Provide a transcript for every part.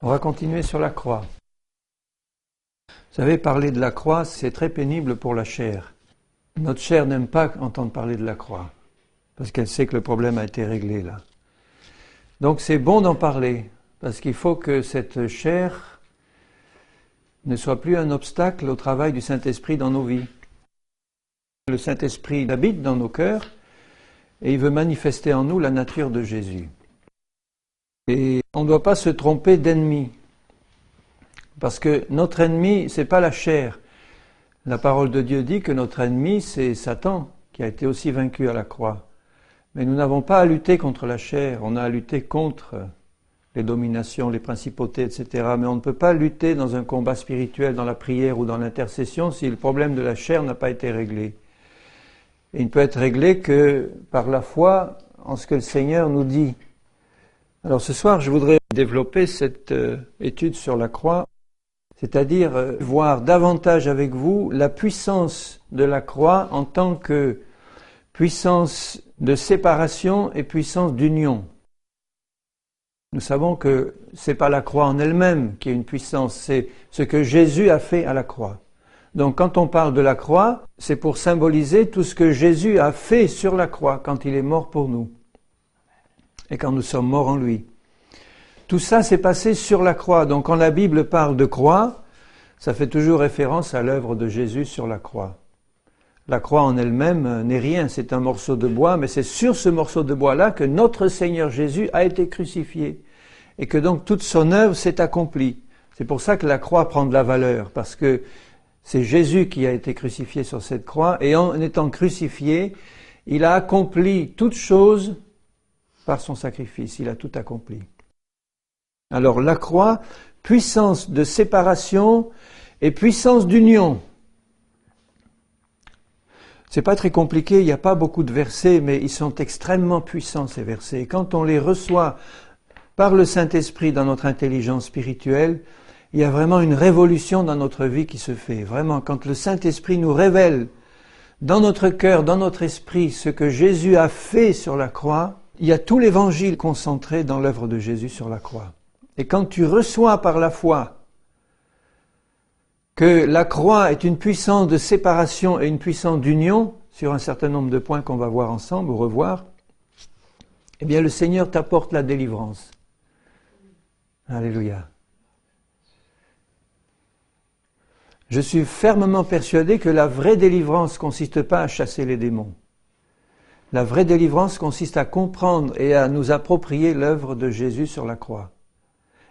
On va continuer sur la croix. Vous savez, parler de la croix, c'est très pénible pour la chair. Notre chair n'aime pas entendre parler de la croix, parce qu'elle sait que le problème a été réglé là. Donc c'est bon d'en parler, parce qu'il faut que cette chair ne soit plus un obstacle au travail du Saint-Esprit dans nos vies. Le Saint-Esprit habite dans nos cœurs, et il veut manifester en nous la nature de Jésus. Et on ne doit pas se tromper d'ennemi. Parce que notre ennemi, ce n'est pas la chair. La parole de Dieu dit que notre ennemi, c'est Satan, qui a été aussi vaincu à la croix. Mais nous n'avons pas à lutter contre la chair, on a à lutter contre les dominations, les principautés, etc. Mais on ne peut pas lutter dans un combat spirituel, dans la prière ou dans l'intercession, si le problème de la chair n'a pas été réglé. Et il ne peut être réglé que par la foi en ce que le Seigneur nous dit. Alors ce soir, je voudrais développer cette étude sur la croix, c'est-à-dire voir davantage avec vous la puissance de la croix en tant que puissance de séparation et puissance d'union. Nous savons que ce n'est pas la croix en elle-même qui est une puissance, c'est ce que Jésus a fait à la croix. Donc quand on parle de la croix, c'est pour symboliser tout ce que Jésus a fait sur la croix quand il est mort pour nous. Et quand nous sommes morts en lui. Tout ça s'est passé sur la croix. Donc quand la Bible parle de croix, ça fait toujours référence à l'œuvre de Jésus sur la croix. La croix en elle-même n'est rien, c'est un morceau de bois, mais c'est sur ce morceau de bois-là que notre Seigneur Jésus a été crucifié. Et que donc toute son œuvre s'est accomplie. C'est pour ça que la croix prend de la valeur, parce que c'est Jésus qui a été crucifié sur cette croix, et en étant crucifié, il a accompli toute chose par son sacrifice, il a tout accompli. Alors la croix, puissance de séparation et puissance d'union. C'est pas très compliqué, il n'y a pas beaucoup de versets, mais ils sont extrêmement puissants ces versets. Et quand on les reçoit par le Saint-Esprit dans notre intelligence spirituelle, il y a vraiment une révolution dans notre vie qui se fait. Vraiment, quand le Saint-Esprit nous révèle dans notre cœur, dans notre esprit, ce que Jésus a fait sur la croix, il y a tout l'évangile concentré dans l'œuvre de Jésus sur la croix. Et quand tu reçois par la foi que la croix est une puissance de séparation et une puissance d'union, sur un certain nombre de points qu'on va voir ensemble ou revoir, eh bien le Seigneur t'apporte la délivrance. Alléluia. Je suis fermement persuadé que la vraie délivrance ne consiste pas à chasser les démons. La vraie délivrance consiste à comprendre et à nous approprier l'œuvre de Jésus sur la croix.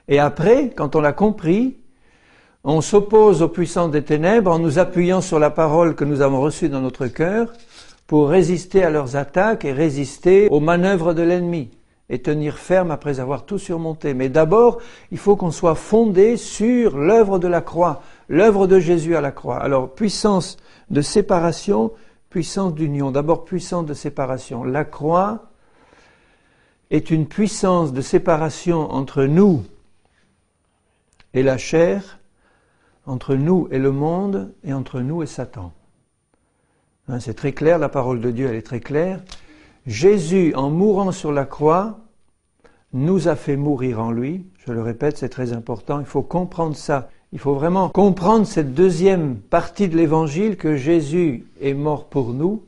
Et après, quand on l'a compris, on s'oppose aux puissances des ténèbres en nous appuyant sur la parole que nous avons reçue dans notre cœur pour résister à leurs attaques et résister aux manœuvres de l'ennemi et tenir ferme après avoir tout surmonté. Mais d'abord, il faut qu'on soit fondé sur l'œuvre de la croix, l'œuvre de Jésus à la croix. Alors, puissance de séparation, puissance d'union. D'abord, puissance de séparation. La croix est une puissance de séparation entre nous et la chair, entre nous et le monde, et entre nous et Satan. C'est très clair, la parole de Dieu, elle est très claire. Jésus, en mourant sur la croix, nous a fait mourir en lui. Je le répète, c'est très important, il faut comprendre ça. Il faut vraiment comprendre cette deuxième partie de l'Évangile, que Jésus est mort pour nous,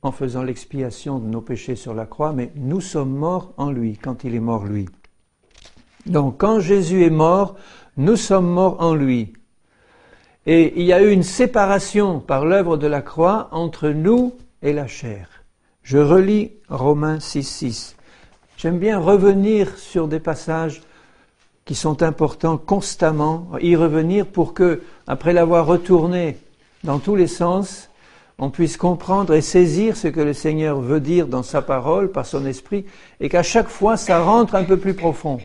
en faisant l'expiation de nos péchés sur la croix, mais nous sommes morts en lui, quand il est mort lui. Donc quand Jésus est mort, nous sommes morts en lui. Et il y a eu une séparation par l'œuvre de la croix entre nous et la chair. Je relis Romains 6,6. J'aime bien revenir sur des passages qui sont importants constamment, y revenir pour que, après l'avoir retourné dans tous les sens, on puisse comprendre et saisir ce que le Seigneur veut dire dans sa parole, par son esprit, et qu'à chaque fois ça rentre un peu plus profond.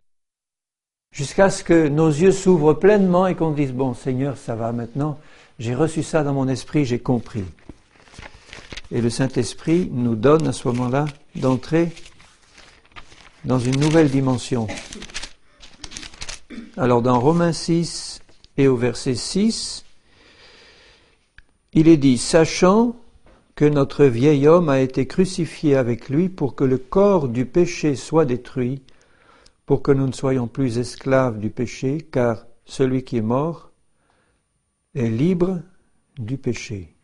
Jusqu'à ce que nos yeux s'ouvrent pleinement et qu'on dise « Bon Seigneur, ça va maintenant, j'ai reçu ça dans mon esprit, j'ai compris ». Et le Saint-Esprit nous donne à ce moment-là d'entrer dans une nouvelle dimension. Alors dans Romains 6 et au verset 6, il est dit « Sachant que notre vieil homme a été crucifié avec lui pour que le corps du péché soit détruit, pour que nous ne soyons plus esclaves du péché, car celui qui est mort est libre du péché.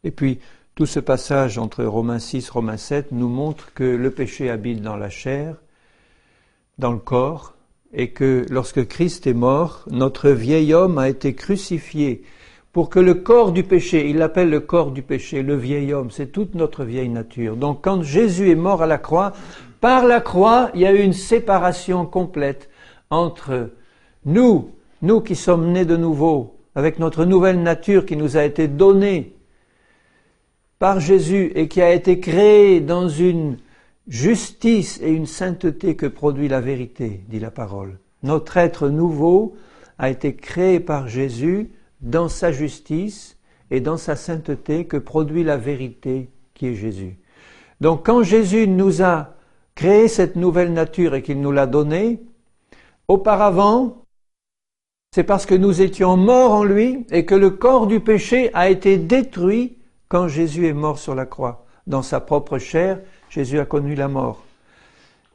Et puis, tout ce passage entre Romains 6 et Romains 7 nous montre que le péché habite dans la chair, dans le corps, et que lorsque Christ est mort, notre vieil homme a été crucifié pour que le corps du péché, il l'appelle le corps du péché, le vieil homme, c'est toute notre vieille nature. Donc quand Jésus est mort à la croix, par la croix, il y a eu une séparation complète entre nous qui sommes nés de nouveau, avec notre nouvelle nature qui nous a été donnée par Jésus et qui a été créée dans une justice et une sainteté que produit la vérité, dit la parole. Notre être nouveau a été créé par Jésus dans sa justice et dans sa sainteté que produit la vérité qui est Jésus. Donc quand Jésus nous a créé cette nouvelle nature et qu'il nous l'a donnée, auparavant, c'est parce que nous étions morts en lui et que le corps du péché a été détruit quand Jésus est mort sur la croix. Dans sa propre chair, Jésus a connu la mort.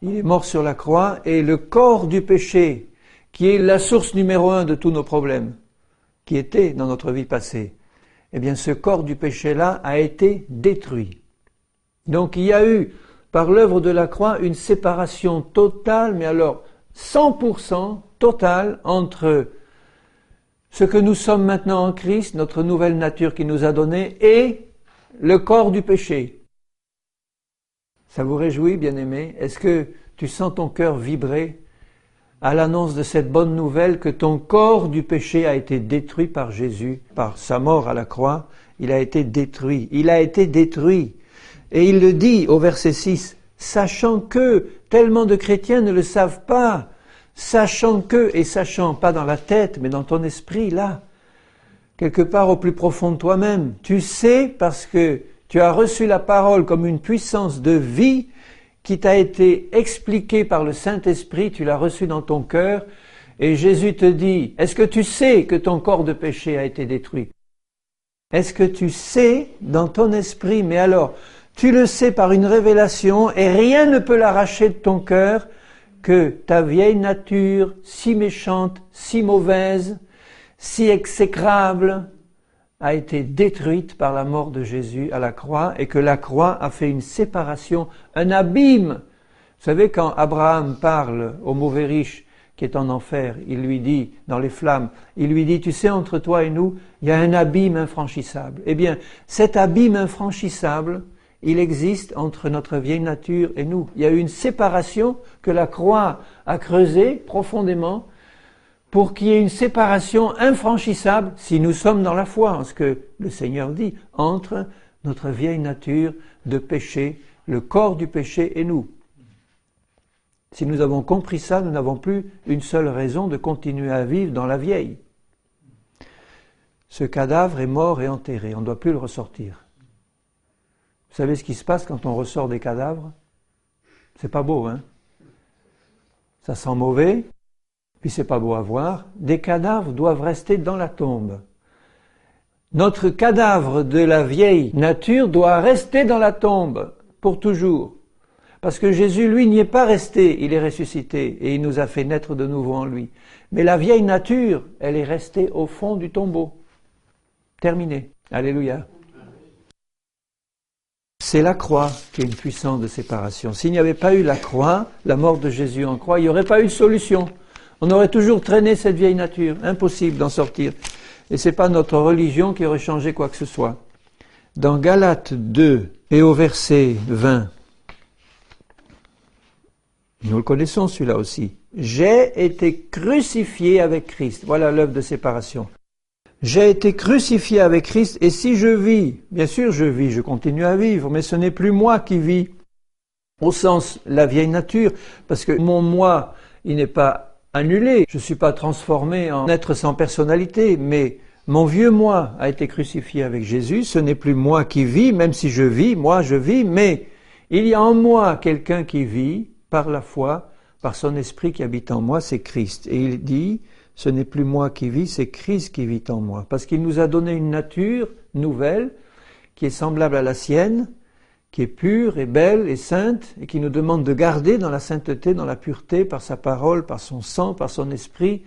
Il est mort sur la croix et le corps du péché, qui est la source numéro 1 de tous nos problèmes, qui était dans notre vie passée, eh bien ce corps du péché-là a été détruit. Donc il y a eu, par l'œuvre de la croix, une séparation totale, mais alors 100% totale entre ce que nous sommes maintenant en Christ, notre nouvelle nature qu'il nous a donnée, et le corps du péché. Ça vous réjouit, bien-aimés? Est-ce que tu sens ton cœur vibrer à l'annonce de cette bonne nouvelle que ton corps du péché a été détruit par Jésus, par sa mort à la croix? Il a été détruit. Il a été détruit. Et il le dit au verset 6, sachant que, tellement de chrétiens ne le savent pas, sachant que, et sachant pas dans la tête, mais dans ton esprit, là, quelque part au plus profond de toi-même, tu sais parce que tu as reçu la parole comme une puissance de vie qui t'a été expliquée par le Saint-Esprit, tu l'as reçue dans ton cœur, et Jésus te dit, est-ce que tu sais que ton corps de péché a été détruit? Est-ce que tu sais dans ton esprit, mais alors, tu le sais par une révélation, et rien ne peut l'arracher de ton cœur, que ta vieille nature, si méchante, si mauvaise, si exécrable, a été détruite par la mort de Jésus à la croix et que la croix a fait une séparation, un abîme. Vous savez, quand Abraham parle au mauvais riche qui est en enfer, il lui dit, dans les flammes, il lui dit, tu sais, entre toi et nous, il y a un abîme infranchissable. Eh bien, cet abîme infranchissable, il existe entre notre vieille nature et nous. Il y a eu une séparation que la croix a creusée profondément pour qu'il y ait une séparation infranchissable, si nous sommes dans la foi, en ce que le Seigneur dit, entre notre vieille nature de péché, le corps du péché et nous. Si nous avons compris ça, nous n'avons plus une seule raison de continuer à vivre dans la vieille. Ce cadavre est mort et enterré, on ne doit plus le ressortir. Vous savez ce qui se passe quand on ressort des cadavres? C'est pas beau, hein? Ça sent mauvais. Puis c'est pas beau à voir, des cadavres doivent rester dans la tombe. Notre cadavre de la vieille nature doit rester dans la tombe pour toujours. Parce que Jésus, lui, n'y est pas resté, il est ressuscité et il nous a fait naître de nouveau en lui. Mais la vieille nature, elle est restée au fond du tombeau. Terminé. Alléluia. C'est la croix qui est une puissance de séparation. S'il n'y avait pas eu la croix, la mort de Jésus en croix, il n'y aurait pas eu de solution. On aurait toujours traîné cette vieille nature. Impossible d'en sortir. Et ce n'est pas notre religion qui aurait changé quoi que ce soit. Dans Galates 2 et au verset 20, nous le connaissons celui-là aussi. J'ai été crucifié avec Christ. Voilà l'œuvre de séparation. J'ai été crucifié avec Christ et si je vis, bien sûr je vis, je continue à vivre, mais ce n'est plus moi qui vis, au sens la vieille nature, parce que mon moi, il n'est pas annulé. Je ne suis pas transformé en être sans personnalité, mais mon vieux moi a été crucifié avec Jésus. Ce n'est plus moi qui vis, même si je vis, moi je vis, mais il y a en moi quelqu'un qui vit par la foi, par son esprit qui habite en moi, c'est Christ. Et il dit, ce n'est plus moi qui vis, c'est Christ qui vit en moi. Parce qu'il nous a donné une nature nouvelle qui est semblable à la sienne, qui est pure et belle et sainte, et qui nous demande de garder dans la sainteté, dans la pureté, par sa parole, par son sang, par son esprit.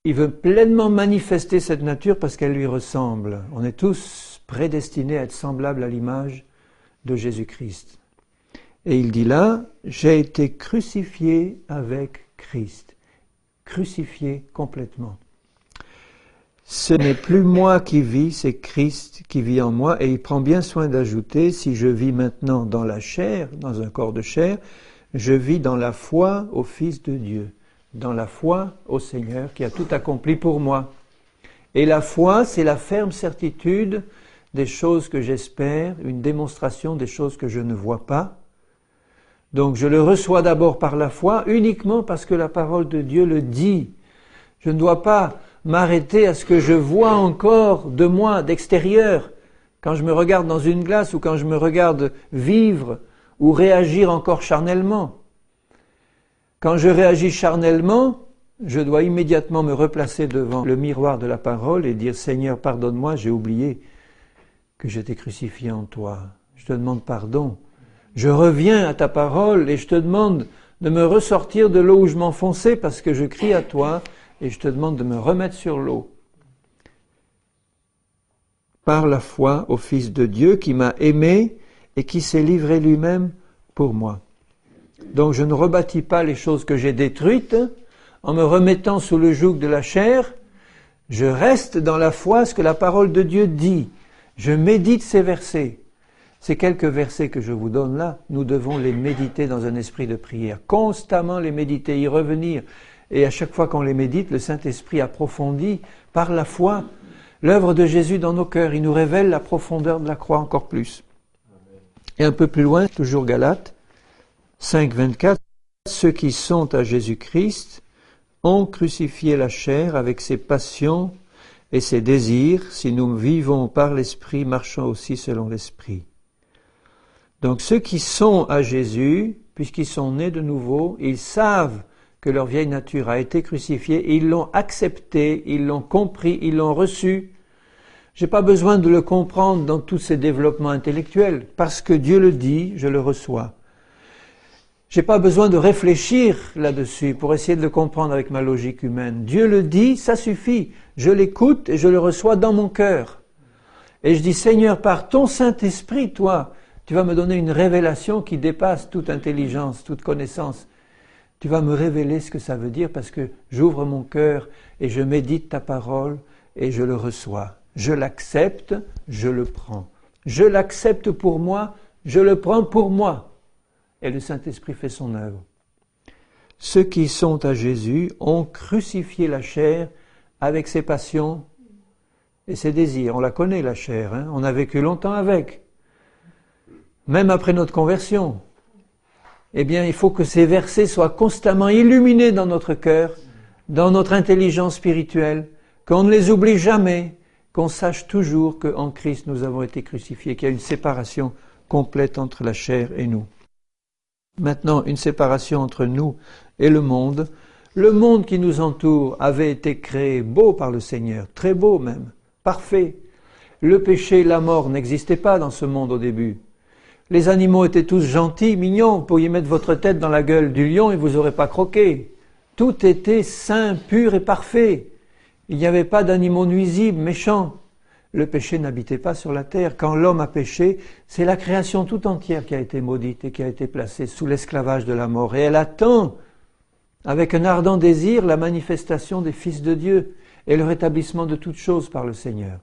Il veut pleinement manifester cette nature parce qu'elle lui ressemble. On est tous prédestinés à être semblables à l'image de Jésus-Christ. Et il dit là, j'ai été crucifié avec Christ. Crucifié complètement. Ce n'est plus moi qui vis, c'est Christ qui vit en moi. Et il prend bien soin d'ajouter, si je vis maintenant dans la chair, dans un corps de chair, je vis dans la foi au Fils de Dieu, dans la foi au Seigneur qui a tout accompli pour moi. Et la foi, c'est la ferme certitude des choses que j'espère, une démonstration des choses que je ne vois pas. Donc je le reçois d'abord par la foi, uniquement parce que la parole de Dieu le dit. Je ne dois pas m'arrêter à ce que je vois encore de moi, d'extérieur, quand je me regarde dans une glace ou quand je me regarde vivre ou réagir encore charnellement. Quand je réagis charnellement, je dois immédiatement me replacer devant le miroir de la parole et dire « Seigneur, pardonne-moi, j'ai oublié que j'étais crucifié en toi. Je te demande pardon. Je reviens à ta parole et je te demande de me ressortir de l'eau où je m'enfonçais parce que je crie à toi et je te demande de me remettre sur l'eau. » Par la foi au Fils de Dieu qui m'a aimé et qui s'est livré lui-même pour moi. Donc je ne rebâtis pas les choses que j'ai détruites en me remettant sous le joug de la chair. Je reste dans la foi, ce que la parole de Dieu dit. Je médite ces versets. Ces quelques versets que je vous donne là, nous devons les méditer dans un esprit de prière. Constamment les méditer, y revenir. Et à chaque fois qu'on les médite, le Saint-Esprit approfondit par la foi l'œuvre de Jésus dans nos cœurs. Il nous révèle la profondeur de la croix encore plus. Et un peu plus loin, toujours Galates 5, 24, ceux qui sont à Jésus-Christ ont crucifié la chair avec ses passions et ses désirs. Si nous vivons par l'Esprit, marchons aussi selon l'Esprit. Donc ceux qui sont à Jésus, puisqu'ils sont nés de nouveau, ils savent que leur vieille nature a été crucifiée, ils l'ont accepté, ils l'ont compris, ils l'ont reçu. Je n'ai pas besoin de le comprendre dans tous ces développements intellectuels, parce que Dieu le dit, je le reçois. Je n'ai pas besoin de réfléchir là-dessus pour essayer de le comprendre avec ma logique humaine. Dieu le dit, ça suffit. Je l'écoute et je le reçois dans mon cœur. Et je dis, Seigneur, par ton Saint-Esprit, toi, tu vas me donner une révélation qui dépasse toute intelligence, toute connaissance. Tu vas me révéler ce que ça veut dire parce que j'ouvre mon cœur et je médite ta parole et je le reçois. Je l'accepte, je le prends. Je l'accepte pour moi, je le prends pour moi. Et le Saint-Esprit fait son œuvre. Ceux qui sont à Jésus ont crucifié la chair avec ses passions et ses désirs. On la connaît, la chair, hein? On a vécu longtemps avec. Même après notre conversion. Eh bien, il faut que ces versets soient constamment illuminés dans notre cœur, dans notre intelligence spirituelle, qu'on ne les oublie jamais, qu'on sache toujours qu'en Christ nous avons été crucifiés, qu'il y a une séparation complète entre la chair et nous. Maintenant, une séparation entre nous et le monde. Le monde qui nous entoure avait été créé beau par le Seigneur, très beau même, parfait. Le péché, la mort n'existaient pas dans ce monde au début. Les animaux étaient tous gentils, mignons, vous pourriez mettre votre tête dans la gueule du lion et vous n'aurez pas croqué. Tout était sain, pur et parfait. Il n'y avait pas d'animaux nuisibles, méchants. Le péché n'habitait pas sur la terre. Quand l'homme a péché, c'est la création tout entière qui a été maudite et qui a été placée sous l'esclavage de la mort. Et elle attend, avec un ardent désir, la manifestation des fils de Dieu et le rétablissement de toutes choses par le Seigneur.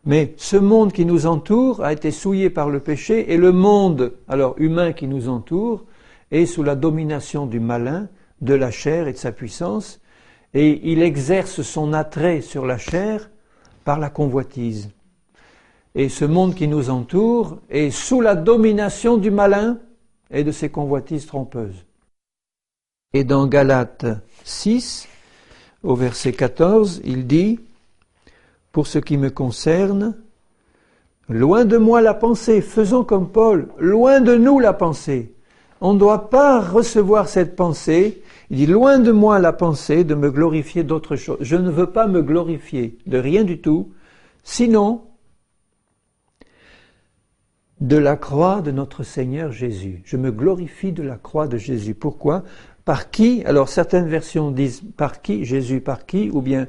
Mais ce monde qui nous entoure a été souillé par le péché et le monde, alors humain qui nous entoure, est sous la domination du malin, de la chair et de sa puissance, et il exerce son attrait sur la chair par la convoitise. Et ce monde qui nous entoure est sous la domination du malin et de ses convoitises trompeuses. Et dans Galates 6, au verset 14, il dit « Pour ce qui me concerne, loin de moi la pensée, faisons comme Paul, loin de nous la pensée. » On ne doit pas recevoir cette pensée. Il dit, loin de moi la pensée de me glorifier d'autre chose. Je ne veux pas me glorifier de rien du tout, sinon de la croix de notre Seigneur Jésus. Je me glorifie de la croix de Jésus. Pourquoi? Par qui? Alors certaines versions disent par qui? Jésus par qui? Ou bien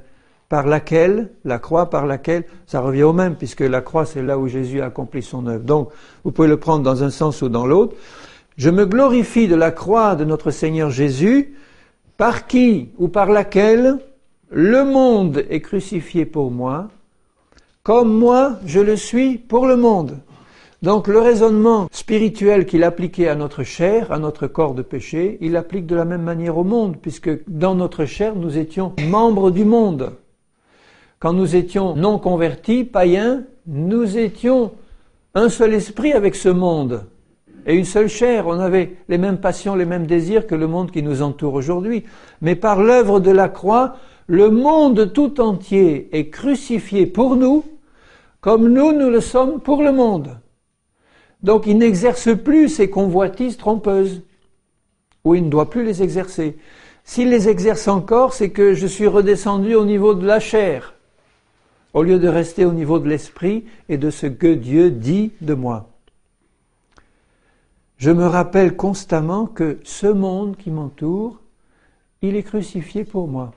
par laquelle? La croix par laquelle? Ça revient au même, puisque la croix c'est là où Jésus a accompli son œuvre. Donc vous pouvez le prendre dans un sens ou dans l'autre. Je me glorifie de la croix de notre Seigneur Jésus, par qui ou par laquelle le monde est crucifié pour moi, comme moi je le suis pour le monde. Donc le raisonnement spirituel qu'il appliquait à notre chair, à notre corps de péché, il l'applique de la même manière au monde, puisque dans notre chair nous étions membres du monde. Quand nous étions non convertis, païens, nous étions un seul esprit avec ce monde et une seule chair. On avait les mêmes passions, les mêmes désirs que le monde qui nous entoure aujourd'hui. Mais par l'œuvre de la croix, le monde tout entier est crucifié pour nous, comme nous le sommes pour le monde. Donc il n'exerce plus ces convoitises trompeuses, ou il ne doit plus les exercer. S'il les exerce encore, c'est que je suis redescendu au niveau de la chair, au lieu de rester au niveau de l'esprit et de ce que Dieu dit de moi. Je me rappelle constamment que ce monde qui m'entoure, il est crucifié pour moi.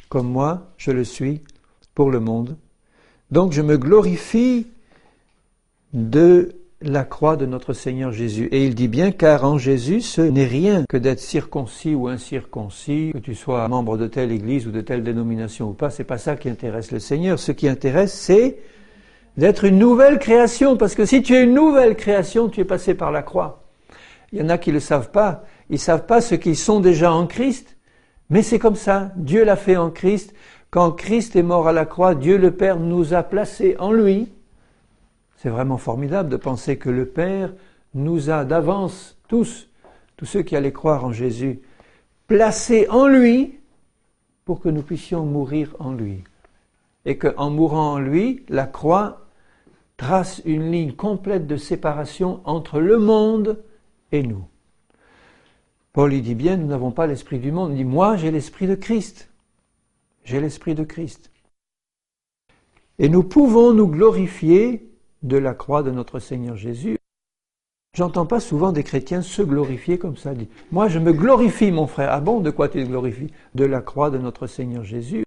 Comme moi, je le suis pour le monde. Donc je me glorifie de la croix de notre Seigneur Jésus. Et il dit bien, car en Jésus, ce n'est rien que d'être circoncis ou incirconcis, que tu sois membre de telle église ou de telle dénomination ou pas, c'est pas ça qui intéresse le Seigneur. Ce qui intéresse, c'est d'être une nouvelle création, parce que si tu es une nouvelle création, tu es passé par la croix. Il y en a qui ne le savent pas. Ils savent pas ce qu'ils sont déjà en Christ, mais c'est comme ça. Dieu l'a fait en Christ. Quand Christ est mort à la croix, Dieu le Père nous a placés en lui. C'est vraiment formidable de penser que le Père nous a d'avance, tous ceux qui allaient croire en Jésus, placés en lui pour que nous puissions mourir en lui. Et qu'en mourant en lui, la croix trace une ligne complète de séparation entre le monde et nous. Paul il dit bien, nous n'avons pas l'esprit du monde. Il dit, moi j'ai l'esprit de Christ. J'ai l'esprit de Christ. Et nous pouvons nous glorifier de la croix de notre Seigneur Jésus. J'entends pas souvent des chrétiens se glorifier comme ça. Dit, moi je me glorifie mon frère. Ah bon, de quoi tu te glorifies? De la croix de notre Seigneur Jésus.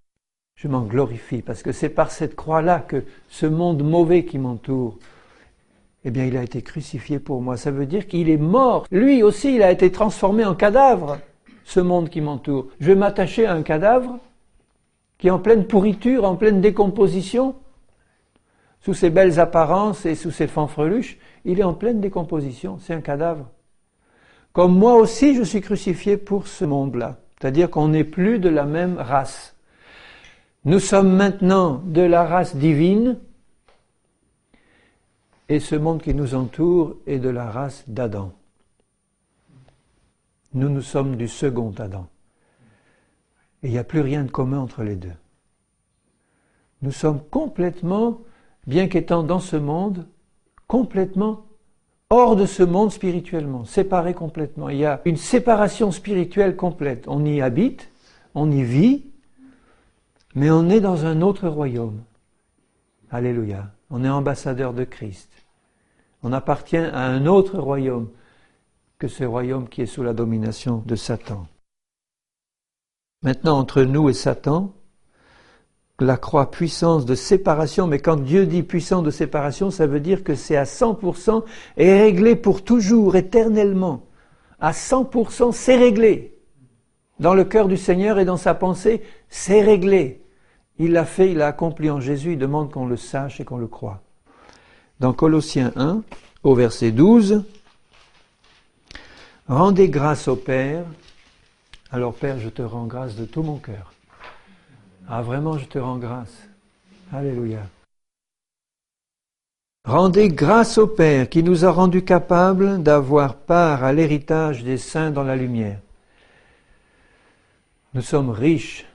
Je m'en glorifie parce que c'est par cette croix-là que ce monde mauvais qui m'entoure, eh bien il a été crucifié pour moi. Ça veut dire qu'il est mort. Lui aussi il a été transformé en cadavre, ce monde qui m'entoure. Je vais m'attacher à un cadavre qui est en pleine pourriture, en pleine décomposition. Sous ses belles apparences et sous ses fanfreluches, il est en pleine décomposition, c'est un cadavre. Comme moi aussi, je suis crucifié pour ce monde-là. C'est-à-dire qu'on n'est plus de la même race. Nous sommes maintenant de la race divine, et ce monde qui nous entoure est de la race d'Adam. Nous sommes du second Adam. Et il n'y a plus rien de commun entre les deux. Nous sommes complètement, bien qu'étant dans ce monde, complètement hors de ce monde spirituellement, séparés complètement. Il y a une séparation spirituelle complète. On y habite, on y vit, mais on est dans un autre royaume. Alléluia. On est ambassadeur de Christ. On appartient à un autre royaume que ce royaume qui est sous la domination de Satan. Maintenant, entre nous et Satan, la croix, puissance de séparation, mais quand Dieu dit puissance de séparation, ça veut dire que c'est à 100% et réglé pour toujours, éternellement. À 100%, c'est réglé. Dans le cœur du Seigneur et dans sa pensée, c'est réglé. Il l'a fait, il l'a accompli en Jésus, il demande qu'on le sache et qu'on le croie. Dans Colossiens 1, au verset 12, « Rendez grâce au Père. » Alors Père, je te rends grâce de tout mon cœur. Ah vraiment, je te rends grâce. Alléluia. Rendez grâce au Père qui nous a rendus capables d'avoir part à l'héritage des saints dans la lumière. Nous sommes riches.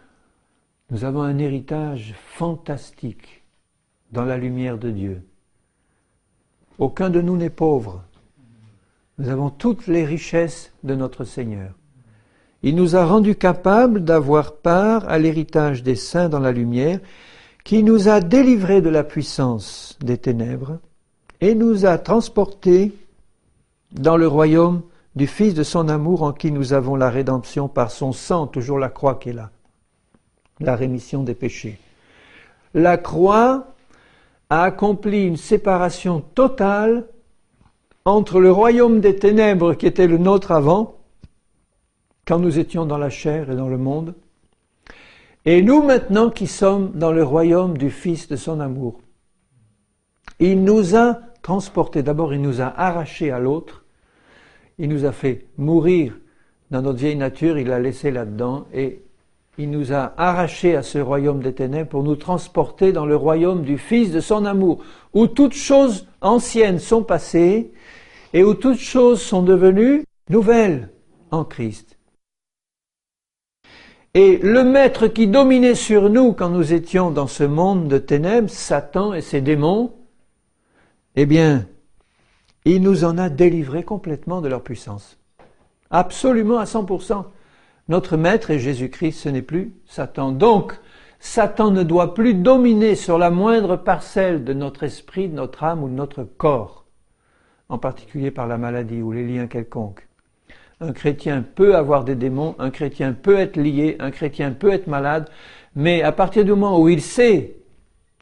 Nous avons un héritage fantastique dans la lumière de Dieu. Aucun de nous n'est pauvre. Nous avons toutes les richesses de notre Seigneur. Il nous a rendus capables d'avoir part à l'héritage des saints dans la lumière, qui nous a délivrés de la puissance des ténèbres et nous a transportés dans le royaume du Fils de son amour en qui nous avons la rédemption par son sang, toujours la croix qui est là, la rémission des péchés. La croix a accompli une séparation totale entre le royaume des ténèbres qui était le nôtre avant, quand nous étions dans la chair et dans le monde, et nous maintenant qui sommes dans le royaume du Fils de son amour. Il nous a transportés, d'abord il nous a arrachés à l'autre, il nous a fait mourir dans notre vieille nature, il l'a laissé là-dedans, et il nous a arrachés à ce royaume des ténèbres pour nous transporter dans le royaume du Fils de son amour, où toutes choses anciennes sont passées et où toutes choses sont devenues nouvelles en Christ. Et le maître qui dominait sur nous quand nous étions dans ce monde de ténèbres, Satan et ses démons, eh bien, il nous en a délivrés complètement de leur puissance. Absolument à 100%. Notre maître est Jésus-Christ, ce n'est plus Satan. Donc, Satan ne doit plus dominer sur la moindre parcelle de notre esprit, de notre âme ou de notre corps, en particulier par la maladie ou les liens quelconques. Un chrétien peut avoir des démons, un chrétien peut être lié, un chrétien peut être malade, mais à partir du moment où il sait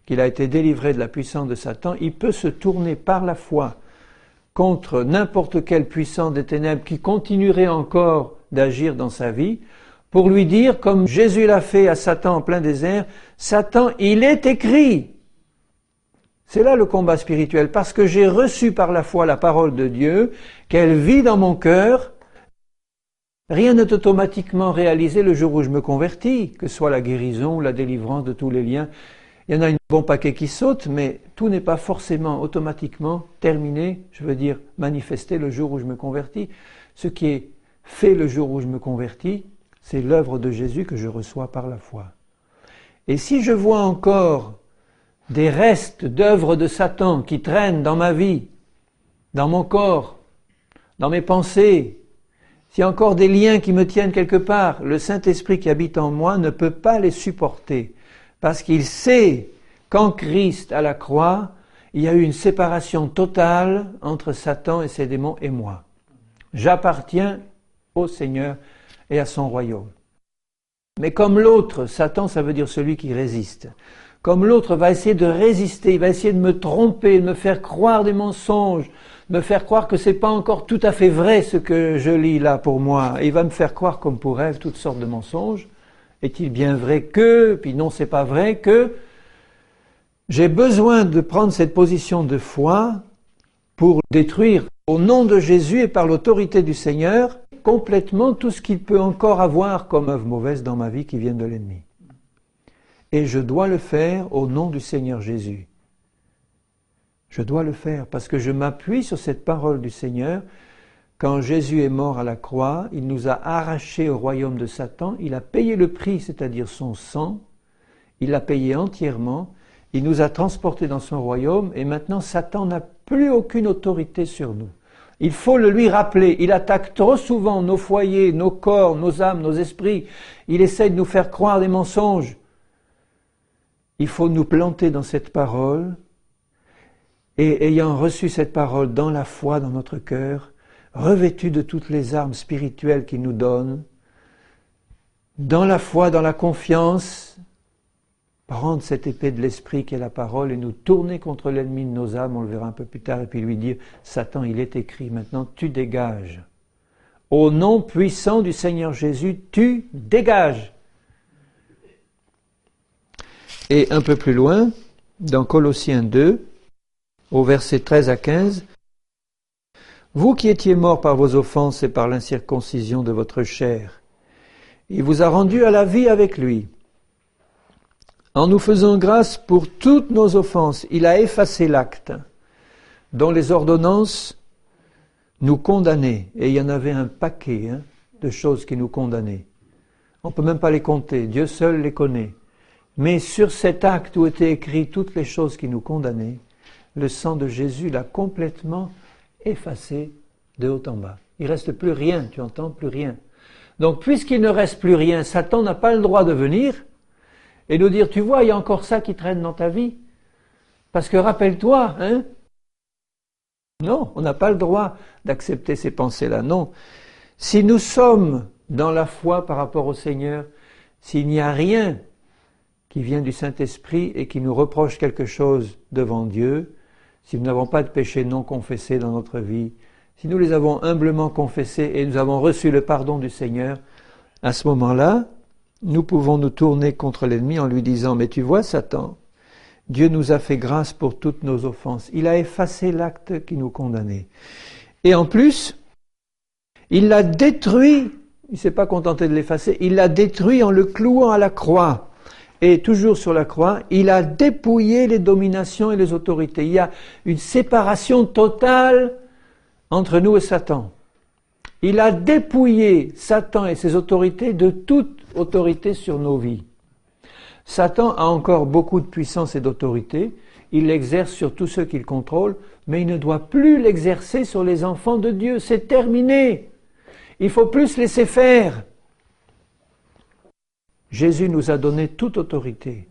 qu'il a été délivré de la puissance de Satan, il peut se tourner par la foi contre n'importe quelle puissance des ténèbres qui continuerait encore d'agir dans sa vie, pour lui dire, comme Jésus l'a fait à Satan en plein désert, Satan, il est écrit. C'est là le combat spirituel, parce que j'ai reçu par la foi la parole de Dieu, qu'elle vit dans mon cœur. Rien n'est automatiquement réalisé le jour où je me convertis, que ce soit la guérison ou la délivrance de tous les liens. Il y en a un bon paquet qui saute, mais tout n'est pas forcément automatiquement terminé, je veux dire manifesté le jour où je me convertis. Ce qui est fait le jour où je me convertis, c'est l'œuvre de Jésus que je reçois par la foi. Et si je vois encore des restes d'œuvres de Satan qui traînent dans ma vie, dans mon corps, dans mes pensées, s'il y a encore des liens qui me tiennent quelque part, le Saint-Esprit qui habite en moi ne peut pas les supporter, parce qu'il sait qu'en Christ à la croix, il y a eu une séparation totale entre Satan et ses démons et moi. J'appartiens au Seigneur et à son royaume. Mais comme l'autre, Satan, ça veut dire celui qui résiste. Comme l'autre va essayer de résister, il va essayer de me tromper, de me faire croire des mensonges, de me faire croire que c'est pas encore tout à fait vrai ce que je lis là pour moi. Il va me faire croire comme pour rêve toutes sortes de mensonges. Est-il bien vrai que, puis non, c'est pas vrai que. J'ai besoin de prendre cette position de foi pour détruire au nom de Jésus et par l'autorité du Seigneur complètement tout ce qu'il peut encore avoir comme œuvre mauvaise dans ma vie qui vient de l'ennemi. Et je dois le faire au nom du Seigneur Jésus. Je dois le faire parce que je m'appuie sur cette parole du Seigneur. Quand Jésus est mort à la croix, il nous a arrachés au royaume de Satan. Il a payé le prix, c'est-à-dire son sang. Il l'a payé entièrement. Il nous a transportés dans son royaume et maintenant Satan n'a plus aucune autorité sur nous. Il faut le lui rappeler. Il attaque trop souvent nos foyers, nos corps, nos âmes, nos esprits. Il essaie de nous faire croire des mensonges. Il faut nous planter dans cette parole et ayant reçu cette parole dans la foi, dans notre cœur, revêtus de toutes les armes spirituelles qu'il nous donne, dans la foi, dans la confiance, prendre cette épée de l'esprit qui est la parole et nous tourner contre l'ennemi de nos âmes, on le verra un peu plus tard, et puis lui dire, Satan, il est écrit, maintenant tu dégages. Au nom puissant du Seigneur Jésus, tu dégages. Et un peu plus loin, dans Colossiens 2, au verset 13 à 15, « Vous qui étiez morts par vos offenses et par l'incirconcision de votre chair, il vous a rendus à la vie avec lui. En nous faisant grâce pour toutes nos offenses, il a effacé l'acte dont les ordonnances nous condamnaient. » Et il y en avait un paquet de choses qui nous condamnaient. On ne peut même pas les compter, Dieu seul les connaît. Mais sur cet acte où étaient écrites toutes les choses qui nous condamnaient, le sang de Jésus l'a complètement effacé de haut en bas. Il ne reste plus rien, tu entends, plus rien. Donc puisqu'il ne reste plus rien, Satan n'a pas le droit de venir et nous dire, tu vois, il y a encore ça qui traîne dans ta vie. Parce que rappelle-toi, Non, on n'a pas le droit d'accepter ces pensées-là, non. Si nous sommes dans la foi par rapport au Seigneur, s'il n'y a rien qui vient du Saint-Esprit et qui nous reproche quelque chose devant Dieu, si nous n'avons pas de péché non confessés dans notre vie, si nous les avons humblement confessés et nous avons reçu le pardon du Seigneur, à ce moment-là, nous pouvons nous tourner contre l'ennemi en lui disant « Mais tu vois, Satan, Dieu nous a fait grâce pour toutes nos offenses. Il a effacé l'acte qui nous condamnait. Et en plus, il l'a détruit, il ne s'est pas contenté de l'effacer, il l'a détruit en le clouant à la croix. Et toujours sur la croix, il a dépouillé les dominations et les autorités. Il y a une séparation totale entre nous et Satan. Il a dépouillé Satan et ses autorités de toute autorité sur nos vies. Satan a encore beaucoup de puissance et d'autorité. Il l'exerce sur tous ceux qu'il contrôle, mais il ne doit plus l'exercer sur les enfants de Dieu. C'est terminé. Il faut plus se laisser faire. Jésus nous a donné toute autorité.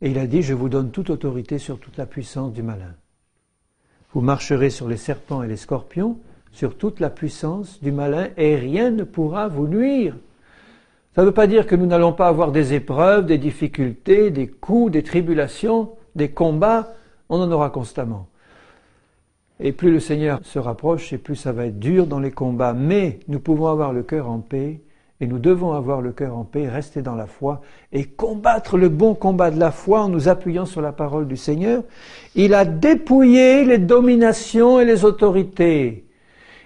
Et il a dit, je vous donne toute autorité sur toute la puissance du malin. Vous marcherez sur les serpents et les scorpions, sur toute la puissance du malin, et rien ne pourra vous nuire. Ça ne veut pas dire que nous n'allons pas avoir des épreuves, des difficultés, des coups, des tribulations, des combats. On en aura constamment. Et plus le Seigneur se rapproche, et plus ça va être dur dans les combats. Mais nous pouvons avoir le cœur en paix, et nous devons avoir le cœur en paix, rester dans la foi, et combattre le bon combat de la foi en nous appuyant sur la parole du Seigneur. Il a dépouillé les dominations et les autorités.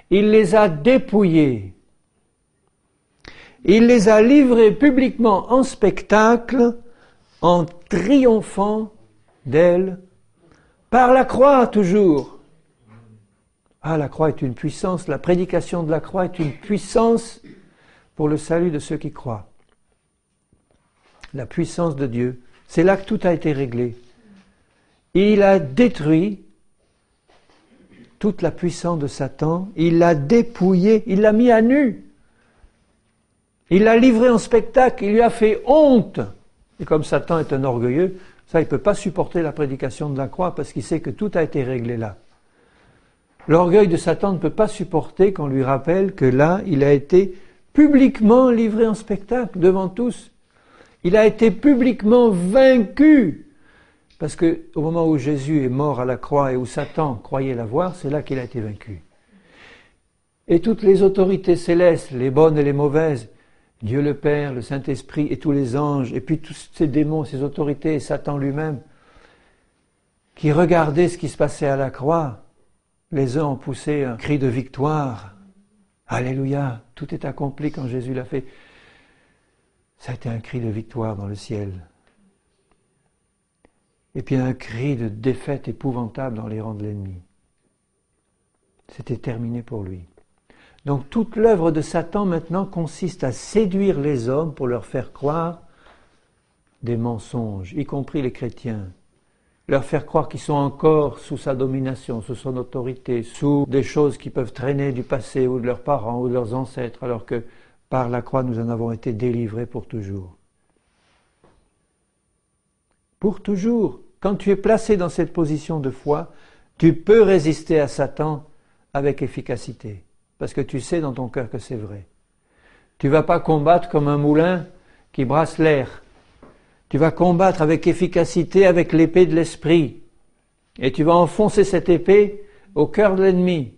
Il les a dépouillées. Il les a livrées publiquement en spectacle, en triomphant d'elles, par la croix toujours. Ah, la croix est une puissance, la prédication de la croix est une puissance pour le salut de ceux qui croient. La puissance de Dieu, c'est là que tout a été réglé. Il a détruit toute la puissance de Satan, il l'a dépouillé, il l'a mis à nu. Il l'a livré en spectacle, il lui a fait honte. Et comme Satan est un orgueilleux, ça, il ne peut pas supporter la prédication de la croix parce qu'il sait que tout a été réglé là. L'orgueil de Satan ne peut pas supporter qu'on lui rappelle que là, il a été publiquement livré en spectacle devant tous. Il a été publiquement vaincu. Parce qu'au moment où Jésus est mort à la croix et où Satan croyait l'avoir, c'est là qu'il a été vaincu. Et toutes les autorités célestes, les bonnes et les mauvaises, Dieu le Père, le Saint-Esprit et tous les anges, et puis tous ces démons, ces autorités, et Satan lui-même, qui regardaient ce qui se passait à la croix, les uns ont poussé un cri de victoire. Alléluia, tout est accompli quand Jésus l'a fait. Ça a été un cri de victoire dans le ciel. Et puis un cri de défaite épouvantable dans les rangs de l'ennemi. C'était terminé pour lui. Donc toute l'œuvre de Satan maintenant consiste à séduire les hommes pour leur faire croire des mensonges, y compris les chrétiens. Leur faire croire qu'ils sont encore sous sa domination, sous son autorité, sous des choses qui peuvent traîner du passé ou de leurs parents ou de leurs ancêtres, alors que par la croix nous en avons été délivrés pour toujours. Pour toujours. Quand tu es placé dans cette position de foi, tu peux résister à Satan avec efficacité. Parce que tu sais dans ton cœur que c'est vrai. Tu ne vas pas combattre comme un moulin qui brasse l'air. Tu vas combattre avec efficacité avec l'épée de l'esprit. Et tu vas enfoncer cette épée au cœur de l'ennemi.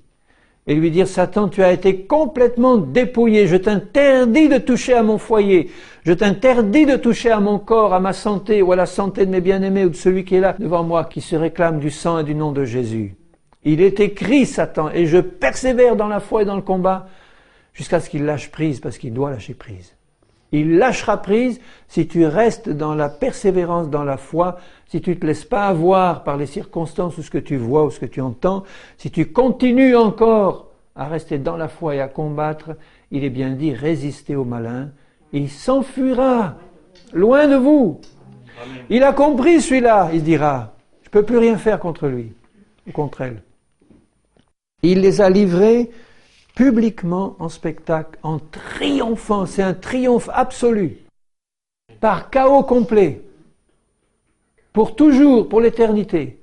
Et lui dire, Satan, tu as été complètement dépouillé. Je t'interdis de toucher à mon foyer. Je t'interdis de toucher à mon corps, à ma santé ou à la santé de mes bien-aimés ou de celui qui est là devant moi, qui se réclame du sang et du nom de Jésus. Il est écrit, Satan, et je persévère dans la foi et dans le combat jusqu'à ce qu'il lâche prise, parce qu'il doit lâcher prise. Il lâchera prise si tu restes dans la persévérance, dans la foi, si tu ne te laisses pas avoir par les circonstances ou ce que tu vois ou ce que tu entends, si tu continues encore à rester dans la foi et à combattre, il est bien dit, résistez au malin, il s'enfuira loin de vous. Amen. Il a compris celui-là, il dira, je ne peux plus rien faire contre lui ou contre elle. Il les a livrés publiquement en spectacle, en triomphant. C'est un triomphe absolu, par chaos complet, pour toujours, pour l'éternité.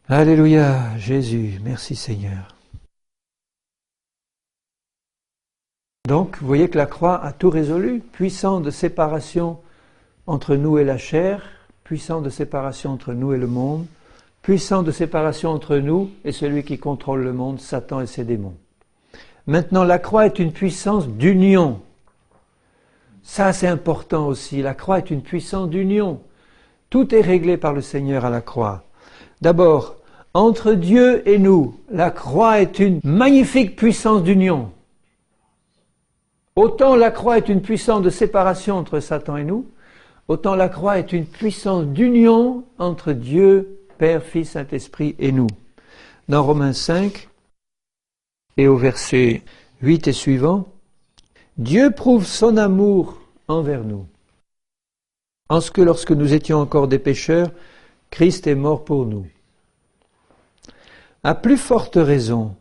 Alléluia, Jésus, merci Seigneur. Donc, vous voyez que la croix a tout résolu, puissant de séparation entre nous et la chair, puissant de séparation entre nous et le monde, puissant de séparation entre nous et celui qui contrôle le monde, Satan et ses démons. Maintenant, la croix est une puissance d'union. Ça, c'est important aussi. La croix est une puissance d'union. Tout est réglé par le Seigneur à la croix. D'abord, entre Dieu et nous, la croix est une magnifique puissance d'union. Autant la croix est une puissance de séparation entre Satan et nous, autant la croix est une puissance d'union entre Dieu, Père, Fils, Saint-Esprit et nous. Dans Romains 5, et au verset 8 et suivant, Dieu prouve son amour envers nous, en ce que lorsque nous étions encore des pécheurs, Christ est mort pour nous. À plus forte raison,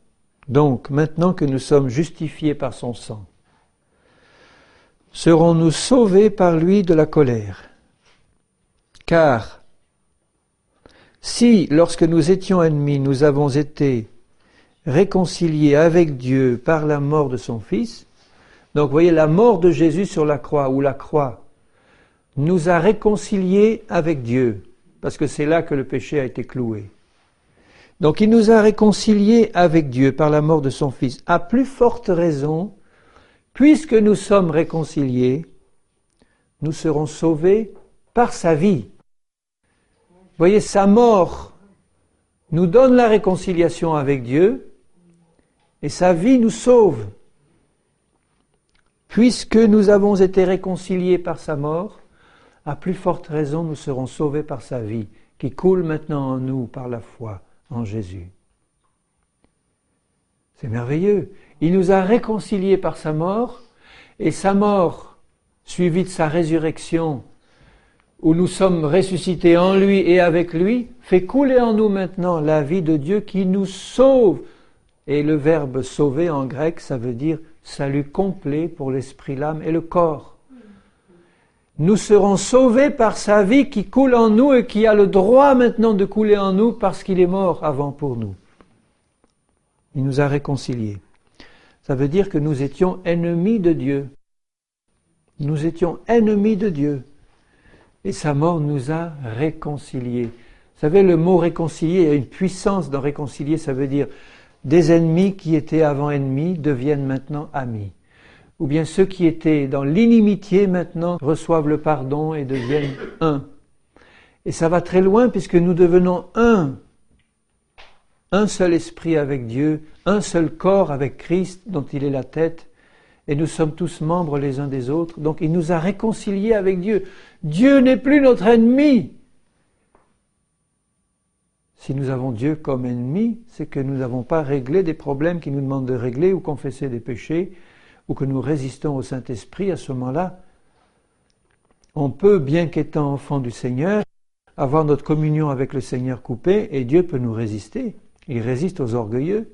donc, maintenant que nous sommes justifiés par son sang, serons-nous sauvés par lui de la colère. Car, si, lorsque nous étions ennemis, nous avons été réconciliés avec Dieu par la mort de son Fils, donc vous voyez, la mort de Jésus sur la croix, ou la croix, nous a réconciliés avec Dieu, parce que c'est là que le péché a été cloué. Donc il nous a réconciliés avec Dieu par la mort de son Fils. À plus forte raison, puisque nous sommes réconciliés, nous serons sauvés par sa vie. Vous voyez, sa mort nous donne la réconciliation avec Dieu, et sa vie nous sauve. Puisque nous avons été réconciliés par sa mort, à plus forte raison nous serons sauvés par sa vie, qui coule maintenant en nous par la foi en Jésus. C'est merveilleux. Il nous a réconciliés par sa mort, et sa mort, suivie de sa résurrection, où nous sommes ressuscités en lui et avec lui, fait couler en nous maintenant la vie de Dieu qui nous sauve. Et le verbe sauver en grec, ça veut dire salut complet pour l'esprit, l'âme et le corps. Nous serons sauvés par sa vie qui coule en nous et qui a le droit maintenant de couler en nous parce qu'il est mort avant pour nous. Il nous a réconciliés. Ça veut dire que nous étions ennemis de Dieu. Nous étions ennemis de Dieu. Et sa mort nous a réconciliés. Vous savez, le mot réconcilier, il y a une puissance dans réconcilier, ça veut dire des ennemis qui étaient avant ennemis deviennent maintenant amis. Ou bien ceux qui étaient dans l'inimitié maintenant reçoivent le pardon et deviennent un. Et ça va très loin puisque nous devenons un. Un seul esprit avec Dieu, un seul corps avec Christ dont il est la tête. Et nous sommes tous membres les uns des autres. Donc il nous a réconciliés avec Dieu. Dieu n'est plus notre ennemi. Si nous avons Dieu comme ennemi, c'est que nous n'avons pas réglé des problèmes qui nous demandent de régler ou confesser des péchés, ou que nous résistons au Saint-Esprit. À ce moment-là, on peut, bien qu'étant enfant du Seigneur, avoir notre communion avec le Seigneur coupée, et Dieu peut nous résister. Il résiste aux orgueilleux,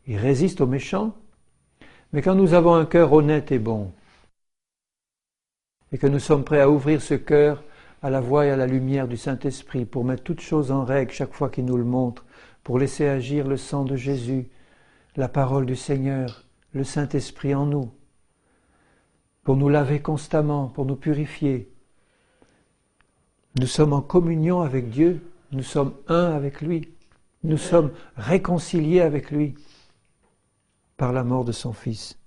il résiste aux méchants. Mais quand nous avons un cœur honnête et bon, et que nous sommes prêts à ouvrir ce cœur à la voix et à la lumière du Saint-Esprit, pour mettre toutes choses en règle chaque fois qu'il nous le montre, pour laisser agir le sang de Jésus, la parole du Seigneur, le Saint-Esprit en nous, pour nous laver constamment, pour nous purifier. Nous sommes en communion avec Dieu, nous sommes un avec lui, nous sommes réconciliés avec lui par la mort de son Fils.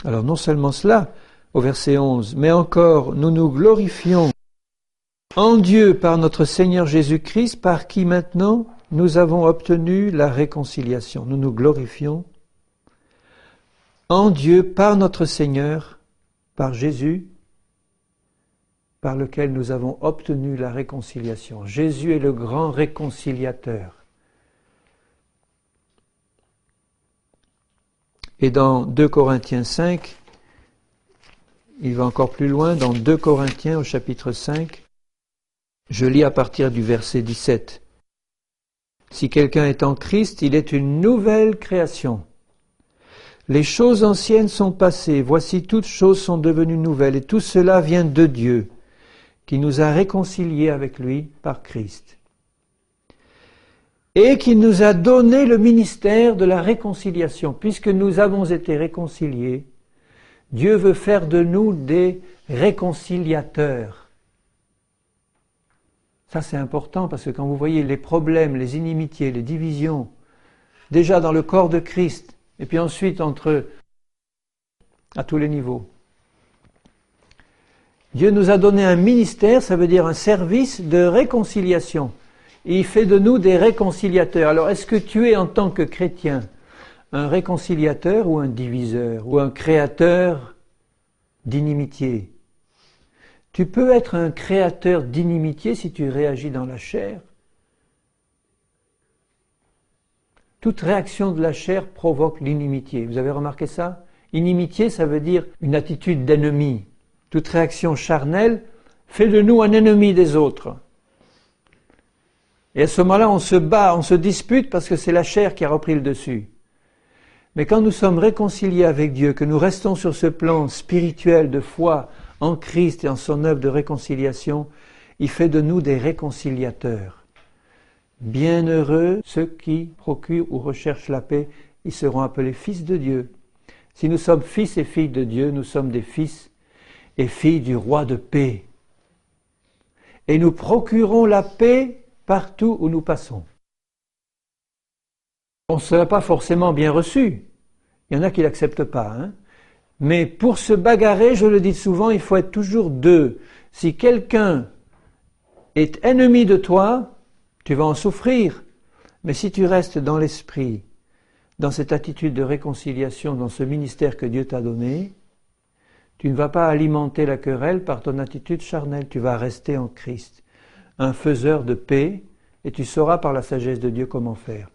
Alors non seulement cela, au verset 11, mais encore nous nous glorifions en Dieu par notre Seigneur Jésus-Christ, par qui maintenant nous avons obtenu la réconciliation. Nous nous glorifions en Dieu par notre Seigneur, par Jésus, par lequel nous avons obtenu la réconciliation. Jésus est le grand réconciliateur. Et dans 2 Corinthiens 5, il va encore plus loin, dans 2 Corinthiens au chapitre 5, je lis à partir du verset 17. Si quelqu'un est en Christ, il est une nouvelle création. Les choses anciennes sont passées, voici toutes choses sont devenues nouvelles, et tout cela vient de Dieu, qui nous a réconciliés avec lui par Christ. et qui nous a donné le ministère de la réconciliation. Puisque nous avons été réconciliés, Dieu veut faire de nous des réconciliateurs. Ça c'est important parce que quand vous voyez les problèmes, les inimitiés, les divisions, déjà dans le corps de Christ, et puis ensuite à tous les niveaux. Dieu nous a donné un ministère, ça veut dire un service de réconciliation. Et il fait de nous des réconciliateurs. Alors est-ce que tu es en tant que chrétien un réconciliateur ou un diviseur ou un créateur d'inimitié? Tu peux être un créateur d'inimitié si tu réagis dans la chair. Toute réaction de la chair provoque l'inimitié. Vous avez remarqué ça? Inimitié, ça veut dire une attitude d'ennemi. Toute réaction charnelle fait de nous un ennemi des autres. Et à ce moment-là, on se bat, on se dispute parce que c'est la chair qui a repris le dessus. Mais quand nous sommes réconciliés avec Dieu, que nous restons sur ce plan spirituel de foi en Christ et en son œuvre de réconciliation, il fait de nous des réconciliateurs. Bienheureux ceux qui procurent ou recherchent la paix, ils seront appelés fils de Dieu. Si nous sommes fils et filles de Dieu, nous sommes des fils et filles du roi de paix. Et nous procurons la paix partout où nous passons. On ne sera pas forcément bien reçu. Il y en a qui ne l'acceptent pas. Mais pour se bagarrer, je le dis souvent, il faut être toujours deux. Si quelqu'un est ennemi de toi, tu vas en souffrir. Mais si tu restes dans l'esprit, dans cette attitude de réconciliation, dans ce ministère que Dieu t'a donné, tu ne vas pas alimenter la querelle par ton attitude charnelle. Tu vas rester en Christ, un faiseur de paix, et tu sauras par la sagesse de Dieu comment faire.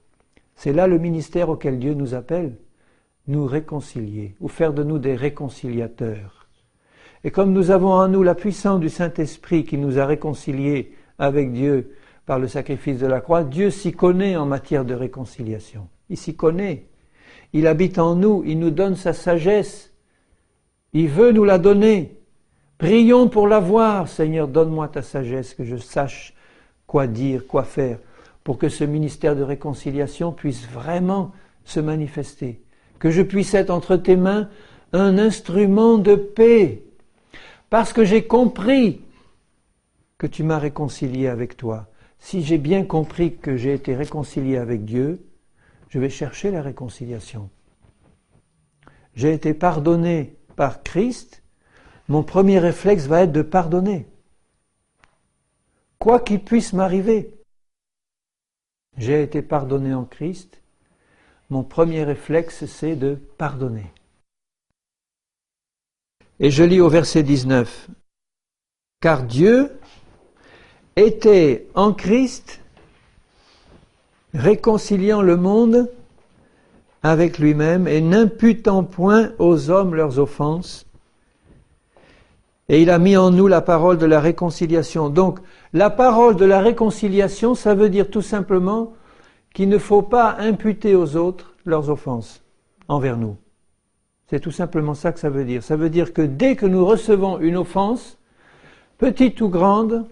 C'est là le ministère auquel Dieu nous appelle, nous réconcilier, ou faire de nous des réconciliateurs. Et comme nous avons en nous la puissance du Saint-Esprit qui nous a réconciliés avec Dieu par le sacrifice de la croix, Dieu s'y connaît en matière de réconciliation. Il s'y connaît. Il habite en nous, il nous donne sa sagesse. Il veut nous la donner. Prions pour l'avoir. Seigneur, donne-moi ta sagesse, que je sache quoi dire, quoi faire, pour que ce ministère de réconciliation puisse vraiment se manifester. Que je puisse être entre tes mains un instrument de paix. Parce que j'ai compris que tu m'as réconcilié avec toi. Si j'ai bien compris que j'ai été réconcilié avec Dieu, je vais chercher la réconciliation. J'ai été pardonné par Christ, mon premier réflexe va être de pardonner. Quoi qu'il puisse m'arriver, j'ai été pardonné en Christ, mon premier réflexe c'est de pardonner. Et je lis au verset 19. Car Dieu était en Christ, réconciliant le monde avec lui-même et n'imputant point aux hommes leurs offenses. Et il a mis en nous la parole de la réconciliation. Donc, la parole de la réconciliation, ça veut dire tout simplement qu'il ne faut pas imputer aux autres leurs offenses envers nous. C'est tout simplement ça que ça veut dire. Ça veut dire que dès que nous recevons une offense, petite ou grande,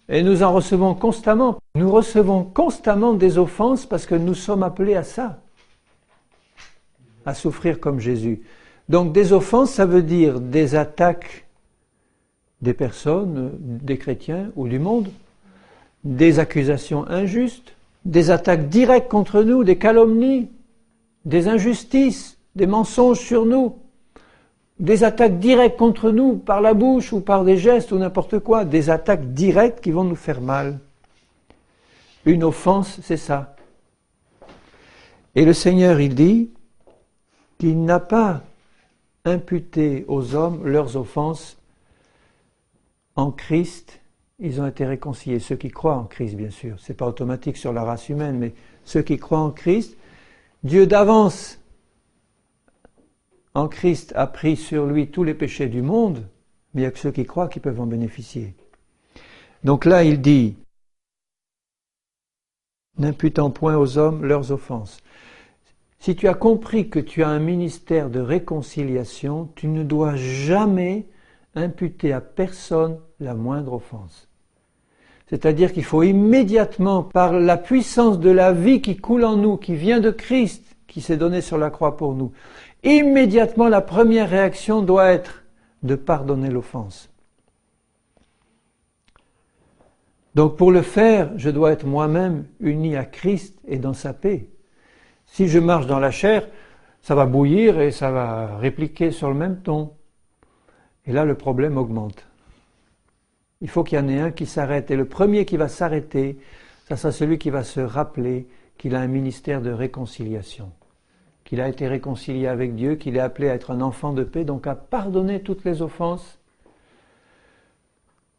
et nous en recevons constamment, nous recevons constamment des offenses parce que nous sommes appelés à ça, à souffrir comme Jésus. Donc des offenses, ça veut dire des attaques des personnes, des chrétiens ou du monde, des accusations injustes, des attaques directes contre nous, des calomnies, des injustices, des mensonges sur nous, des attaques directes contre nous par la bouche ou par des gestes ou n'importe quoi, des attaques directes qui vont nous faire mal. Une offense, c'est ça. Et le Seigneur, il dit qu'il n'a pas imputé aux hommes leurs offenses. En Christ, ils ont été réconciliés. Ceux qui croient en Christ, bien sûr. Ce n'est pas automatique sur la race humaine, mais ceux qui croient en Christ, Dieu d'avance, en Christ, a pris sur lui tous les péchés du monde, mais il n'y a que ceux qui croient qui peuvent en bénéficier. Donc là, il dit, n'imputant point aux hommes leurs offenses. Si tu as compris que tu as un ministère de réconciliation, tu ne dois jamais imputer à personne la moindre offense. C'est-à-dire qu'il faut immédiatement, par la puissance de la vie qui coule en nous, qui vient de Christ, qui s'est donné sur la croix pour nous, immédiatement la première réaction doit être de pardonner l'offense. Donc pour le faire, je dois être moi-même uni à Christ et dans sa paix. Si je marche dans la chair, ça va bouillir et ça va répliquer sur le même ton. Et là, le problème augmente. Il faut qu'il y en ait un qui s'arrête. Et le premier qui va s'arrêter, ça sera celui qui va se rappeler qu'il a un ministère de réconciliation, qu'il a été réconcilié avec Dieu, qu'il est appelé à être un enfant de paix, donc à pardonner toutes les offenses,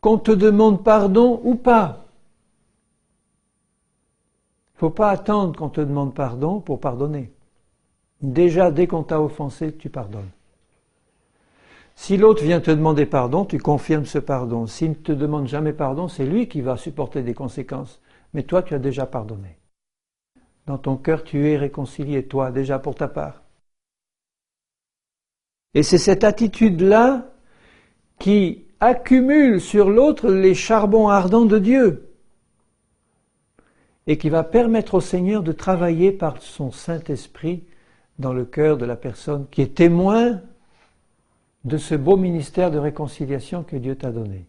qu'on te demande pardon ou pas. Il ne faut pas attendre qu'on te demande pardon pour pardonner. Déjà, dès qu'on t'a offensé, tu pardonnes. Si l'autre vient te demander pardon, tu confirmes ce pardon. S'il ne te demande jamais pardon, c'est lui qui va supporter des conséquences. Mais toi, tu as déjà pardonné. Dans ton cœur, tu es réconcilié, toi, déjà pour ta part. Et c'est cette attitude-là qui accumule sur l'autre les charbons ardents de Dieu et qui va permettre au Seigneur de travailler par son Saint-Esprit dans le cœur de la personne qui est témoin de ce beau ministère de réconciliation que Dieu t'a donné.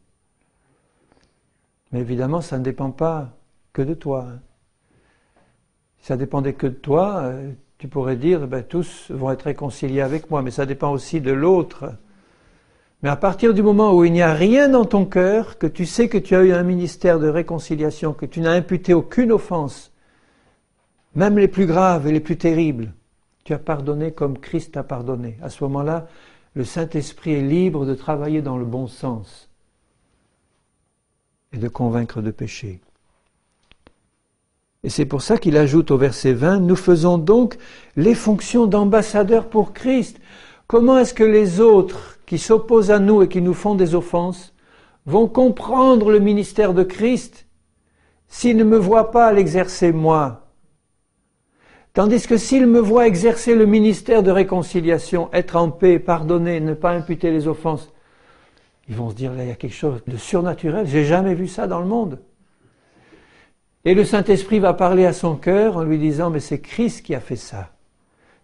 Mais évidemment, ça ne dépend pas que de toi. Si ça dépendait que de toi, tu pourrais dire, tous vont être réconciliés avec moi, mais ça dépend aussi de l'autre. Mais à partir du moment où il n'y a rien dans ton cœur, que tu sais que tu as eu un ministère de réconciliation, que tu n'as imputé aucune offense, même les plus graves et les plus terribles, tu as pardonné comme Christ t'a pardonné. À ce moment-là, le Saint-Esprit est libre de travailler dans le bon sens et de convaincre de péché. Et c'est pour ça qu'il ajoute au verset 20, « Nous faisons donc les fonctions d'ambassadeurs pour Christ. » Comment est-ce que les autres qui s'opposent à nous et qui nous font des offenses vont comprendre le ministère de Christ s'ils ne me voient pas l'exercer moi ? Tandis que s'ils me voient exercer le ministère de réconciliation, être en paix, pardonner, ne pas imputer les offenses, ils vont se dire, là, il y a quelque chose de surnaturel, j'ai jamais vu ça dans le monde. Et le Saint-Esprit va parler à son cœur en lui disant, mais c'est Christ qui a fait ça.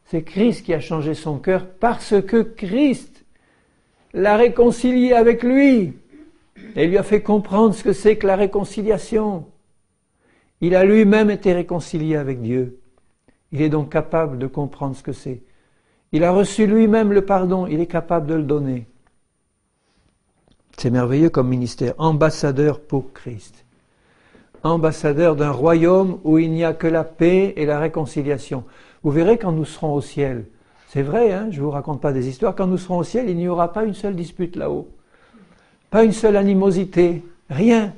C'est Christ qui a changé son cœur parce que Christ l'a réconcilié avec lui et lui a fait comprendre ce que c'est que la réconciliation. Il a lui-même été réconcilié avec Dieu. Il est donc capable de comprendre ce que c'est. Il a reçu lui-même le pardon, il est capable de le donner. C'est merveilleux comme ministère, ambassadeur pour Christ. Ambassadeur d'un royaume où il n'y a que la paix et la réconciliation. Vous verrez quand nous serons au ciel, c'est vrai, je ne vous raconte pas des histoires, quand nous serons au ciel, il n'y aura pas une seule dispute là-haut. Pas une seule animosité, rien.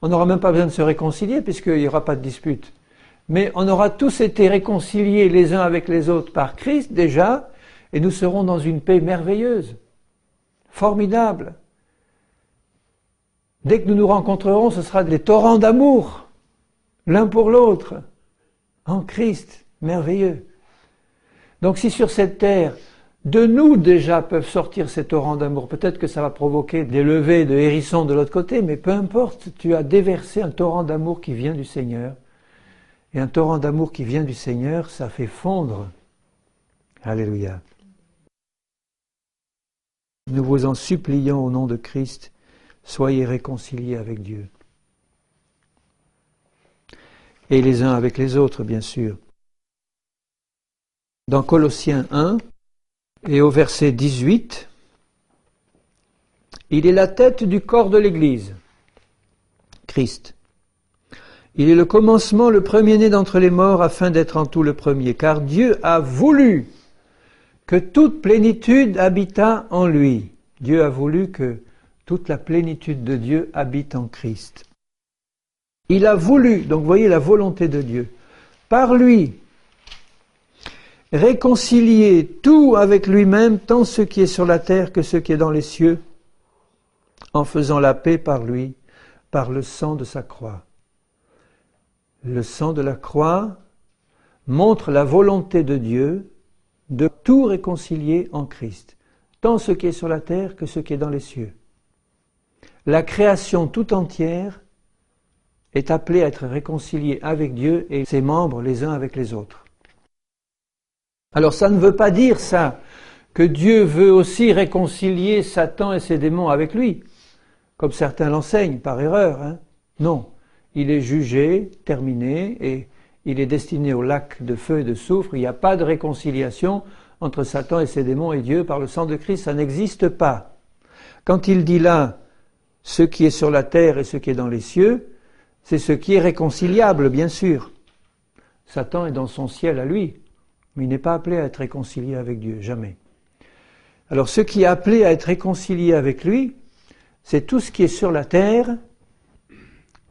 On n'aura même pas besoin de se réconcilier puisqu'il n'y aura pas de dispute. Mais on aura tous été réconciliés les uns avec les autres par Christ déjà, et nous serons dans une paix merveilleuse, formidable. Dès que nous nous rencontrerons, ce sera des torrents d'amour, l'un pour l'autre, en Christ, merveilleux. Donc si sur cette terre, de nous déjà peuvent sortir ces torrents d'amour, peut-être que ça va provoquer des levées de hérissons de l'autre côté, mais peu importe, tu as déversé un torrent d'amour qui vient du Seigneur. Et un torrent d'amour qui vient du Seigneur, ça fait fondre. Alléluia. Nous vous en supplions au nom de Christ, soyez réconciliés avec Dieu. Et les uns avec les autres, bien sûr. Dans Colossiens 1, et au verset 18, il est la tête du corps de l'Église, Christ. Il est le commencement, le premier-né d'entre les morts, afin d'être en tout le premier. Car Dieu a voulu que toute plénitude habitât en lui. Dieu a voulu que toute la plénitude de Dieu habite en Christ. Il a voulu, donc voyez la volonté de Dieu, par lui, réconcilier tout avec lui-même, tant ce qui est sur la terre que ce qui est dans les cieux, en faisant la paix par lui, par le sang de sa croix. Le sang de la croix montre la volonté de Dieu de tout réconcilier en Christ, tant ce qui est sur la terre que ce qui est dans les cieux. la création tout entière est appelée à être réconciliée avec Dieu et ses membres les uns avec les autres. Alors ça ne veut pas dire ça, que Dieu veut aussi réconcilier Satan et ses démons avec lui, comme certains l'enseignent par erreur. Hein. Non, il est jugé, terminé, et il est destiné au lac de feu et de soufre. Il n'y a pas de réconciliation entre Satan et ses démons et Dieu par le sang de Christ, ça n'existe pas. Quand il dit là, ce qui est sur la terre et ce qui est dans les cieux, c'est ce qui est réconciliable, bien sûr. Satan est dans son ciel à lui, mais il n'est pas appelé à être réconcilié avec Dieu, jamais. Alors ce qui est appelé à être réconcilié avec lui, c'est tout ce qui est sur la terre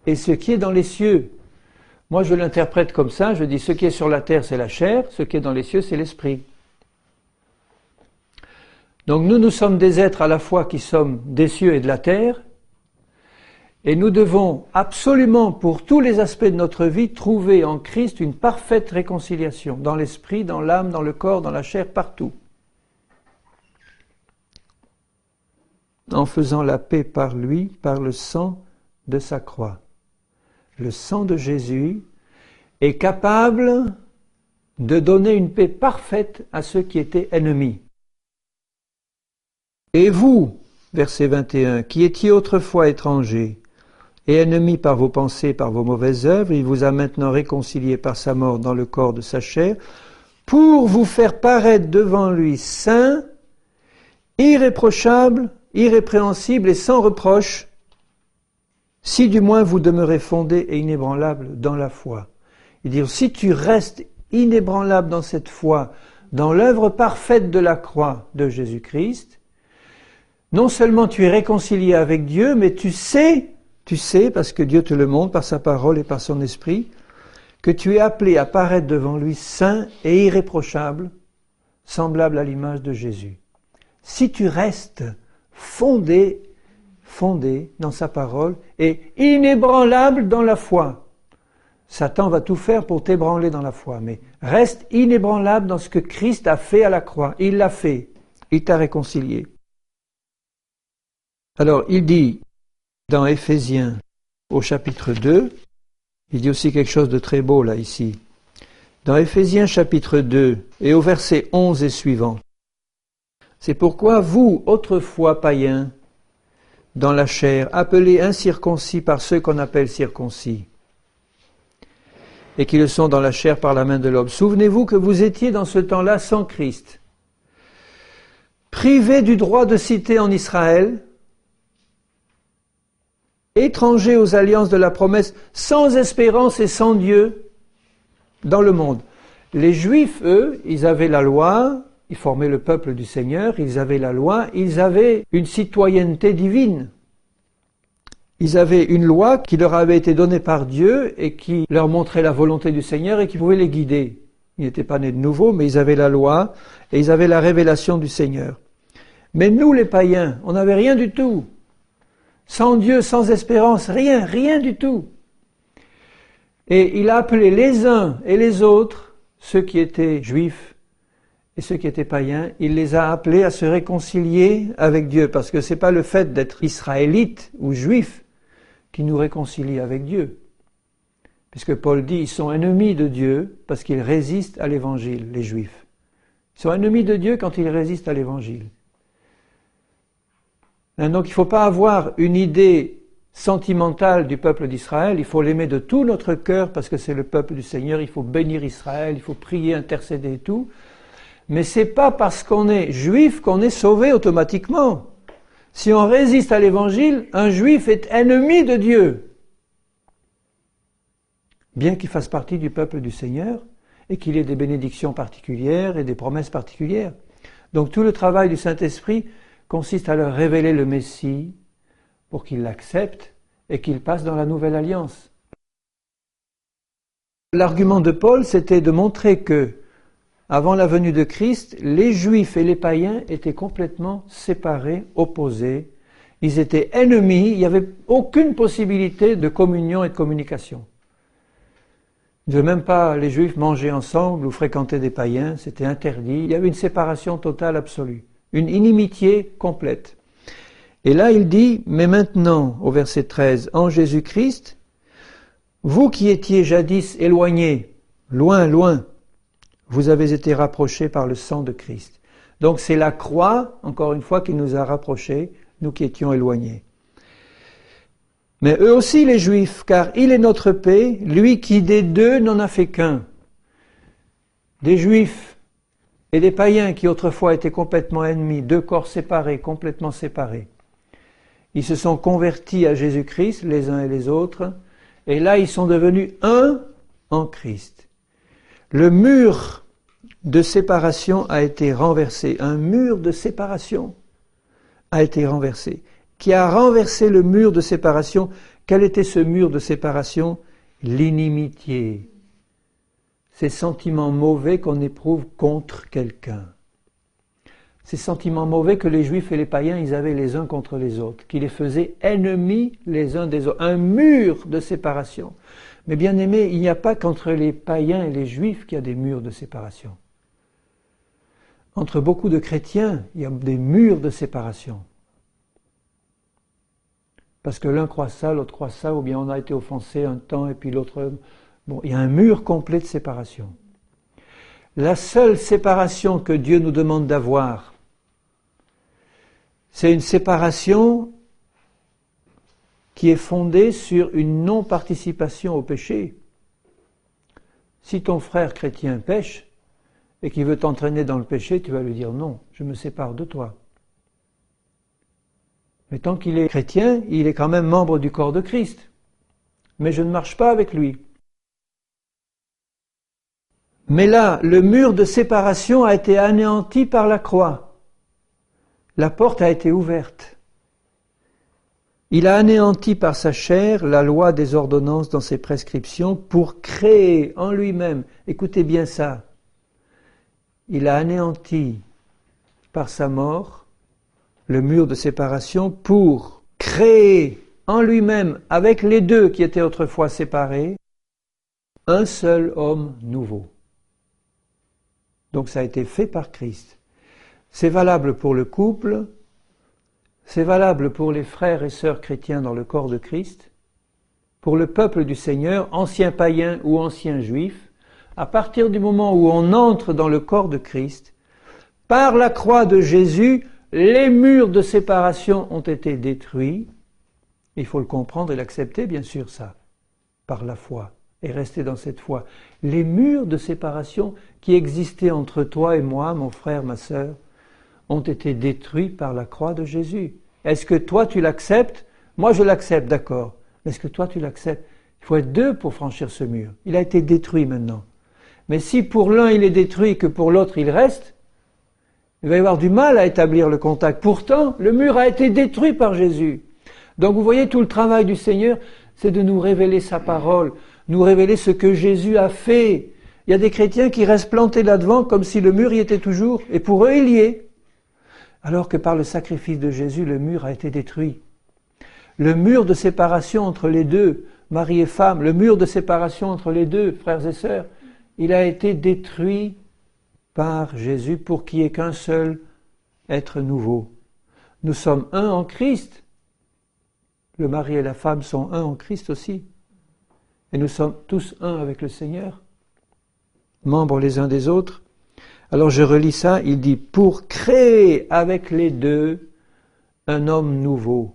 et ce qui est dans les cieux. Moi je l'interprète comme ça, je dis ce qui est sur la terre c'est la chair, ce qui est dans les cieux c'est l'esprit. Donc nous sommes des êtres à la fois qui sommes des cieux et de la terre, et nous devons absolument, pour tous les aspects de notre vie, trouver en Christ une parfaite réconciliation, dans l'esprit, dans l'âme, dans le corps, dans la chair, partout. En faisant la paix par lui, par le sang de sa croix. Le sang de Jésus est capable de donner une paix parfaite à ceux qui étaient ennemis. Et vous, verset 21, qui étiez autrefois étrangers, et ennemis par vos pensées, par vos mauvaises œuvres, il vous a maintenant réconciliés par sa mort dans le corps de sa chair, pour vous faire paraître devant lui saint, irréprochable, irrépréhensible et sans reproche, si du moins vous demeurez fondés et inébranlables dans la foi. Et dire, si tu restes inébranlable dans cette foi, dans l'œuvre parfaite de la croix de Jésus-Christ, non seulement tu es réconcilié avec Dieu, mais tu sais, parce que Dieu te le montre par sa parole et par son esprit, que tu es appelé à paraître devant lui saint et irréprochable, semblable à l'image de Jésus. Si tu restes fondé dans sa parole et inébranlable dans la foi, Satan va tout faire pour t'ébranler dans la foi, mais reste inébranlable dans ce que Christ a fait à la croix. Il l'a fait, il t'a réconcilié. Alors, il dit, dans Éphésiens, au chapitre 2, il dit aussi quelque chose de très beau là, ici. Dans Éphésiens chapitre 2, et au verset 11 et suivant, c'est pourquoi vous, autrefois païens, dans la chair, appelés incirconcis par ceux qu'on appelle circoncis, et qui le sont dans la chair par la main de l'homme. Souvenez-vous que vous étiez dans ce temps-là sans Christ, privés du droit de cité en Israël, étrangers aux alliances de la promesse, sans espérance et sans Dieu dans le monde. Les Juifs, eux, ils avaient la loi, ils formaient le peuple du Seigneur, ils avaient la loi, ils avaient une citoyenneté divine. Ils avaient une loi qui leur avait été donnée par Dieu et qui leur montrait la volonté du Seigneur et qui pouvait les guider. Ils n'étaient pas nés de nouveau, mais ils avaient la loi et ils avaient la révélation du Seigneur. Mais nous, les païens, on n'avait rien du tout. Sans Dieu, sans espérance, rien du tout. Et il a appelé les uns et les autres, ceux qui étaient juifs et ceux qui étaient païens, il les a appelés à se réconcilier avec Dieu, parce que c'est pas le fait d'être israélite ou juif qui nous réconcilie avec Dieu. Puisque Paul dit, ils sont ennemis de Dieu parce qu'ils résistent à l'évangile, les juifs. Ils sont ennemis de Dieu quand ils résistent à l'évangile. Donc il ne faut pas avoir une idée sentimentale du peuple d'Israël, il faut l'aimer de tout notre cœur parce que c'est le peuple du Seigneur, il faut bénir Israël, il faut prier, intercéder et tout. Mais c'est pas parce qu'on est juif qu'on est sauvé automatiquement. Si on résiste à l'évangile, un juif est ennemi de Dieu. Bien qu'il fasse partie du peuple du Seigneur et qu'il ait des bénédictions particulières et des promesses particulières. Donc tout le travail du Saint-Esprit consiste à leur révéler le Messie pour qu'ils l'acceptent et qu'ils passent dans la nouvelle alliance. L'argument de Paul, c'était de montrer que, avant la venue de Christ, les Juifs et les païens étaient complètement séparés, opposés. Ils étaient ennemis, il n'y avait aucune possibilité de communion et de communication. Ils ne devaient même pas, les Juifs, manger ensemble ou fréquenter des païens, c'était interdit. Il y avait une séparation totale, absolue. Une inimitié complète. Et là, il dit, mais maintenant, au verset 13, en Jésus-Christ, vous qui étiez jadis éloignés, loin, loin, vous avez été rapprochés par le sang de Christ. Donc c'est la croix, encore une fois, qui nous a rapprochés, nous qui étions éloignés. Mais eux aussi les Juifs, car il est notre paix, lui qui des deux n'en a fait qu'un. Des Juifs et des païens qui autrefois étaient complètement ennemis, deux corps séparés, complètement séparés. Ils se sont convertis à Jésus-Christ, les uns et les autres, et là ils sont devenus un en Christ. Le mur de séparation a été renversé, un mur de séparation a été renversé. Qui a renversé le mur de séparation? Quel était ce mur de séparation? L'inimitié. Ces sentiments mauvais qu'on éprouve contre quelqu'un. Ces sentiments mauvais que les Juifs et les païens, ils avaient les uns contre les autres, qui les faisaient ennemis les uns des autres. Un mur de séparation. Mais bien aimé, il n'y a pas qu'entre les païens et les Juifs qu'il y a des murs de séparation. Entre beaucoup de chrétiens, il y a des murs de séparation. Parce que l'un croit ça, l'autre croit ça, ou bien on a été offensé un temps et puis l'autre... Bon, il y a un mur complet de séparation. La seule séparation que Dieu nous demande d'avoir, c'est une séparation qui est fondée sur une non-participation au péché. Si ton frère chrétien pêche et qu'il veut t'entraîner dans le péché, tu vas lui dire non, je me sépare de toi. Mais tant qu'il est chrétien, il est quand même membre du corps de Christ. Mais je ne marche pas avec lui. Mais là, le mur de séparation a été anéanti par la croix. La porte a été ouverte. Il a anéanti par sa chair la loi des ordonnances dans ses prescriptions pour créer en lui-même, écoutez bien ça, il a anéanti par sa mort le mur de séparation pour créer en lui-même, avec les deux qui étaient autrefois séparés, un seul homme nouveau. Donc ça a été fait par Christ. C'est valable pour le couple, c'est valable pour les frères et sœurs chrétiens dans le corps de Christ, pour le peuple du Seigneur, anciens païens ou anciens juifs. À partir du moment où on entre dans le corps de Christ, par la croix de Jésus, les murs de séparation ont été détruits. Il faut le comprendre et l'accepter, bien sûr, ça, par la foi, et rester dans cette foi. Les murs de séparation qui existaient entre toi et moi, mon frère, ma sœur, ont été détruits par la croix de Jésus. Est-ce que toi tu l'acceptes? Moi je l'accepte, d'accord. Mais est-ce que toi tu l'acceptes? Il faut être deux pour franchir ce mur. Il a été détruit maintenant. Mais si pour l'un il est détruit et que pour l'autre il reste, il va y avoir du mal à établir le contact. Pourtant, le mur a été détruit par Jésus. Donc vous voyez, tout le travail du Seigneur, c'est de nous révéler sa parole, nous révéler ce que Jésus a fait. Il y a des chrétiens qui restent plantés là-devant comme si le mur y était toujours, et pour eux il y est. Alors que par le sacrifice de Jésus, le mur a été détruit. Le mur de séparation entre les deux, mari et femme, le mur de séparation entre les deux, frères et sœurs, il a été détruit par Jésus pour qu'il n'y ait qu'un seul être nouveau. Nous sommes un en Christ. Le mari et la femme sont un en Christ aussi. Et nous sommes tous un avec le Seigneur, membres les uns des autres. Alors je relis ça, il dit, pour créer avec les deux un homme nouveau.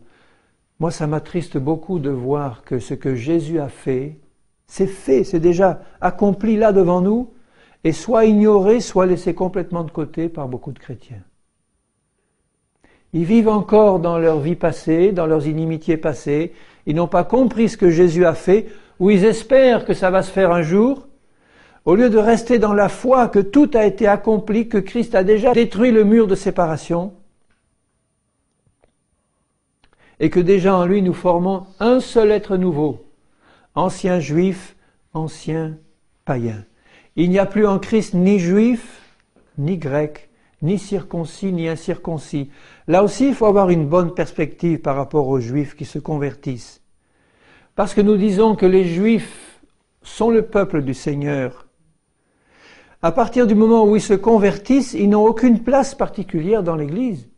Moi, ça m'attriste beaucoup de voir que ce que Jésus a fait, c'est déjà accompli là devant nous, et soit ignoré, soit laissé complètement de côté par beaucoup de chrétiens. Ils vivent encore dans leur vie passée, dans leurs inimitiés passées, ils n'ont pas compris ce que Jésus a fait, ou ils espèrent que ça va se faire un jour, au lieu de rester dans la foi que tout a été accompli, que Christ a déjà détruit le mur de séparation, et que déjà en lui nous formons un seul être nouveau, ancien juif, ancien païen. Il n'y a plus en Christ ni juif, ni grec, ni circoncis, ni incirconcis. Là aussi, il faut avoir une bonne perspective par rapport aux juifs qui se convertissent. Parce que nous disons que les juifs sont le peuple du Seigneur. À partir du moment où ils se convertissent, ils n'ont aucune place particulière dans l'Église.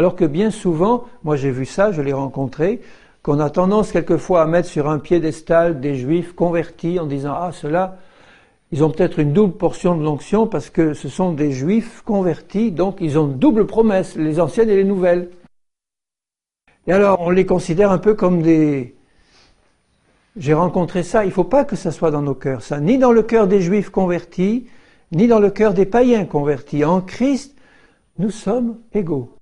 Alors que bien souvent, moi j'ai vu ça, je l'ai rencontré, qu'on a tendance quelquefois à mettre sur un piédestal des juifs convertis en disant « Ah, ceux-là, ils ont peut-être une double portion de l'onction parce que ce sont des juifs convertis, donc ils ont une double promesse, les anciennes et les nouvelles. » Et alors on les considère un peu comme des... J'ai rencontré ça, il ne faut pas que ça soit dans nos cœurs, ça, ni dans le cœur des juifs convertis, ni dans le cœur des païens convertis. En Christ, nous sommes égaux.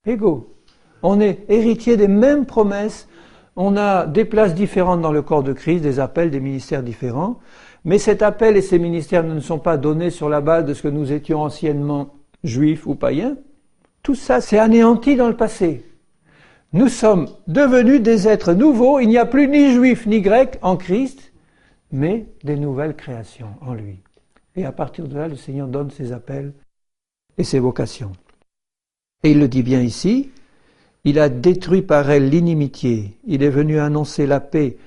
Égaux. On est héritiers des mêmes promesses, on a des places différentes dans le corps de Christ, des appels, des ministères différents, mais cet appel et ces ministères ne sont pas donnés sur la base de ce que nous étions anciennement juifs ou païens. Tout ça, c'est anéanti dans le passé. Nous sommes devenus des êtres nouveaux, il n'y a plus ni juifs ni grecs en Christ, mais des nouvelles créations en lui. Et à partir de là, le Seigneur donne ses appels et ses vocations. Et il le dit bien ici, il a détruit par elle l'inimitié, il est venu annoncer la paix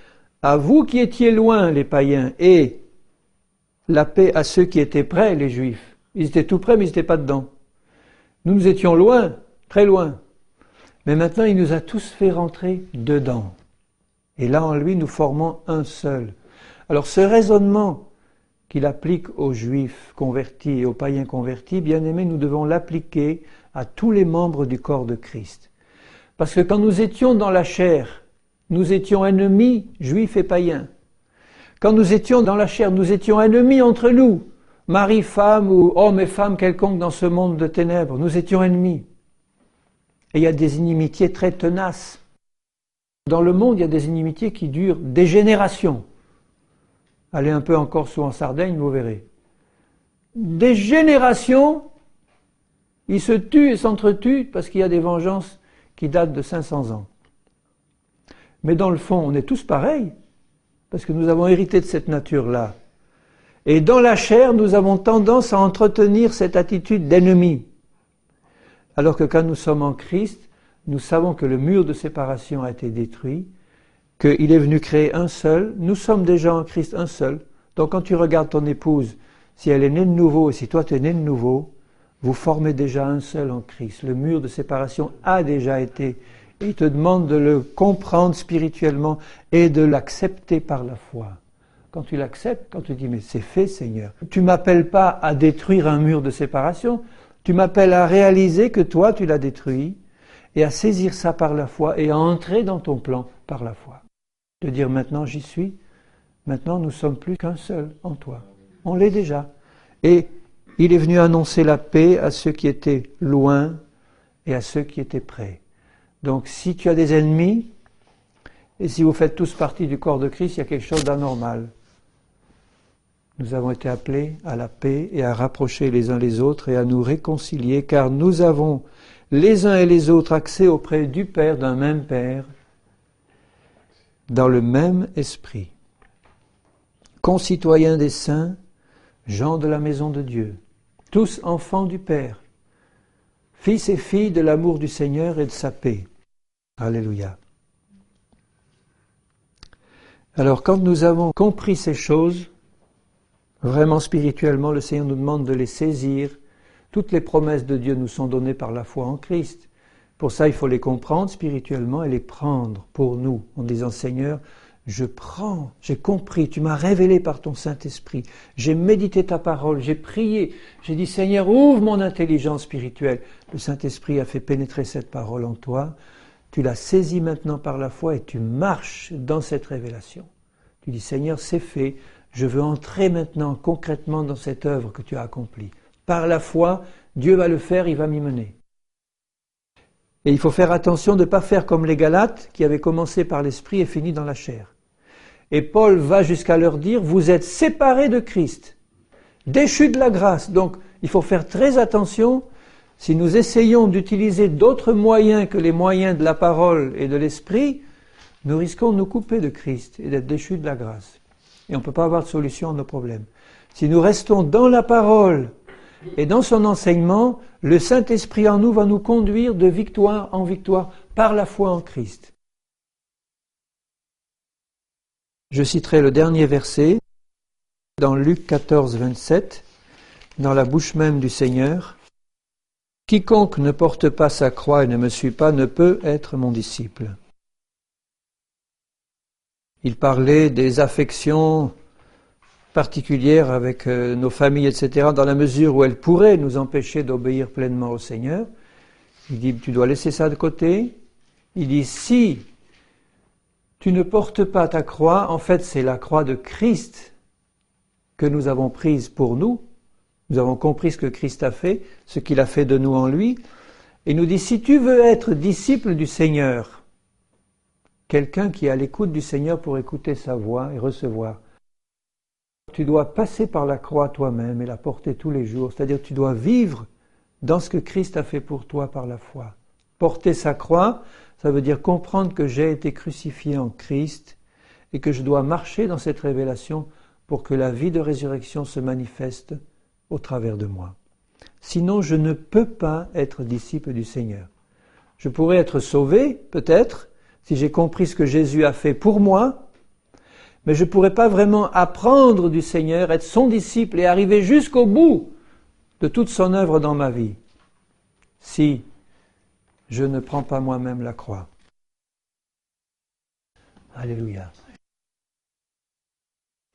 à vous qui étiez loin, les païens, et la paix à ceux qui étaient près, les juifs. Ils étaient tout près, mais ils n'étaient pas dedans. Nous étions loin, très loin. Mais maintenant, il nous a tous fait rentrer dedans. Et là, en lui, nous formons un seul. Alors, ce raisonnement qu'il applique aux juifs convertis et aux païens convertis, bien aimés, nous devons l'appliquer à tous les membres du corps de Christ. Parce que quand nous étions dans la chair, nous étions ennemis, juifs et païens. Quand nous étions dans la chair, nous étions ennemis entre nous, mari, femme ou homme et femme quelconque dans ce monde de ténèbres. Nous étions ennemis. Et il y a des inimitiés très tenaces. Dans le monde, il y a des inimitiés qui durent des générations. Allez un peu en Corse ou en Sardaigne, vous verrez. Des générations, ils se tuent et s'entretuent parce qu'il y a des vengeances qui datent de 500 ans. Mais dans le fond, on est tous pareils, parce que nous avons hérité de cette nature-là. Et dans la chair, nous avons tendance à entretenir cette attitude d'ennemi. Alors que quand nous sommes en Christ, nous savons que le mur de séparation a été détruit, qu'il est venu créer un seul. Nous sommes déjà en Christ un seul. Donc quand tu regardes ton épouse, si elle est née de nouveau et si toi tu es né de nouveau, vous formez déjà un seul en Christ. Le mur de séparation a déjà été. Et il te demande de le comprendre spirituellement et de l'accepter par la foi. Quand tu l'acceptes, quand tu dis « mais c'est fait Seigneur », tu ne m'appelles pas à détruire un mur de séparation, tu m'appelles à réaliser que toi, tu l'as détruit et à saisir ça par la foi et à entrer dans ton plan par la foi. De dire maintenant j'y suis, maintenant nous sommes plus qu'un seul en toi. On l'est déjà. Et il est venu annoncer la paix à ceux qui étaient loin et à ceux qui étaient près. Donc si tu as des ennemis, et si vous faites tous partie du corps de Christ, il y a quelque chose d'anormal. Nous avons été appelés à la paix et à rapprocher les uns les autres et à nous réconcilier, car nous avons les uns et les autres accès auprès du Père, d'un même Père, dans le même esprit. Concitoyens des saints, gens de la maison de Dieu, tous enfants du Père, fils et filles de l'amour du Seigneur et de sa paix. Alléluia. Alors quand nous avons compris ces choses, vraiment spirituellement, le Seigneur nous demande de les saisir. Toutes les promesses de Dieu nous sont données par la foi en Christ. Pour ça, il faut les comprendre spirituellement et les prendre pour nous, en disant « Seigneur, je prends, j'ai compris, tu m'as révélé par ton Saint-Esprit, j'ai médité ta parole, j'ai prié, j'ai dit « Seigneur, ouvre mon intelligence spirituelle ». Le Saint-Esprit a fait pénétrer cette parole en toi, tu l'as saisie maintenant par la foi et tu marches dans cette révélation. Tu dis « Seigneur, c'est fait ». Je veux entrer maintenant concrètement dans cette œuvre que tu as accomplie. Par la foi, Dieu va le faire, il va m'y mener. Et il faut faire attention de ne pas faire comme les Galates qui avaient commencé par l'esprit et fini dans la chair. Et Paul va jusqu'à leur dire, vous êtes séparés de Christ, déchus de la grâce. Donc il faut faire très attention, si nous essayons d'utiliser d'autres moyens que les moyens de la parole et de l'esprit, nous risquons de nous couper de Christ et d'être déchus de la grâce. Et on ne peut pas avoir de solution à nos problèmes. Si nous restons dans la parole et dans son enseignement, le Saint-Esprit en nous va nous conduire de victoire en victoire par la foi en Christ. Je citerai le dernier verset dans Luc 14, 27, dans la bouche même du Seigneur, Quiconque ne porte pas sa croix et ne me suit pas ne peut être mon disciple. Il parlait des affections particulières avec nos familles, etc., dans la mesure où elles pourraient nous empêcher d'obéir pleinement au Seigneur. Il dit, tu dois laisser ça de côté. Il dit, si tu ne portes pas ta croix, en fait, c'est la croix de Christ que nous avons prise pour nous. Nous avons compris ce que Christ a fait, ce qu'il a fait de nous en lui. Et il nous dit, si tu veux être disciple du Seigneur, quelqu'un qui est à l'écoute du Seigneur pour écouter sa voix et recevoir, tu dois passer par la croix toi-même et la porter tous les jours. C'est-à-dire que tu dois vivre dans ce que Christ a fait pour toi par la foi. Porter sa croix, ça veut dire comprendre que j'ai été crucifié en Christ et que je dois marcher dans cette révélation pour que la vie de résurrection se manifeste au travers de moi. Sinon, je ne peux pas être disciple du Seigneur. Je pourrais être sauvé, peut-être, si j'ai compris ce que Jésus a fait pour moi, mais je ne pourrais pas vraiment apprendre du Seigneur, être son disciple et arriver jusqu'au bout de toute son œuvre dans ma vie, si je ne prends pas moi-même la croix. Alléluia.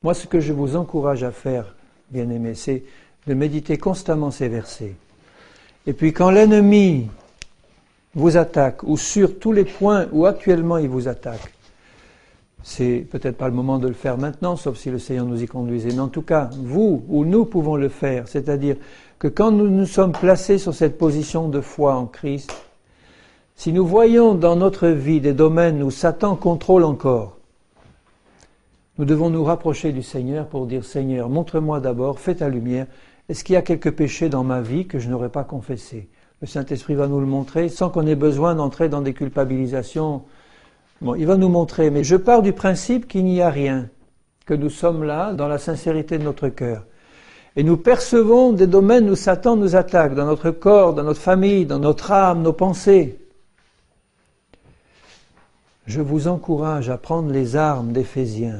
Moi, ce que je vous encourage à faire, bien-aimés, c'est de méditer constamment ces versets. Et puis quand l'ennemi vous attaque, ou sur tous les points où actuellement il vous attaque, c'est peut-être pas le moment de le faire maintenant, sauf si le Seigneur nous y conduisait, mais en tout cas, vous ou nous pouvons le faire, c'est-à-dire que quand nous nous sommes placés sur cette position de foi en Christ, si nous voyons dans notre vie des domaines où Satan contrôle encore, nous devons nous rapprocher du Seigneur pour dire, Seigneur, montre-moi d'abord, fais ta lumière, est-ce qu'il y a quelques péchés dans ma vie que je n'aurais pas confessés? Le Saint-Esprit va nous le montrer sans qu'on ait besoin d'entrer dans des culpabilisations. Bon, il va nous montrer, mais je pars du principe qu'il n'y a rien, que nous sommes là dans la sincérité de notre cœur. Et nous percevons des domaines où Satan nous attaque, dans notre corps, dans notre famille, dans notre âme, nos pensées. Je vous encourage à prendre les armes d'Éphésiens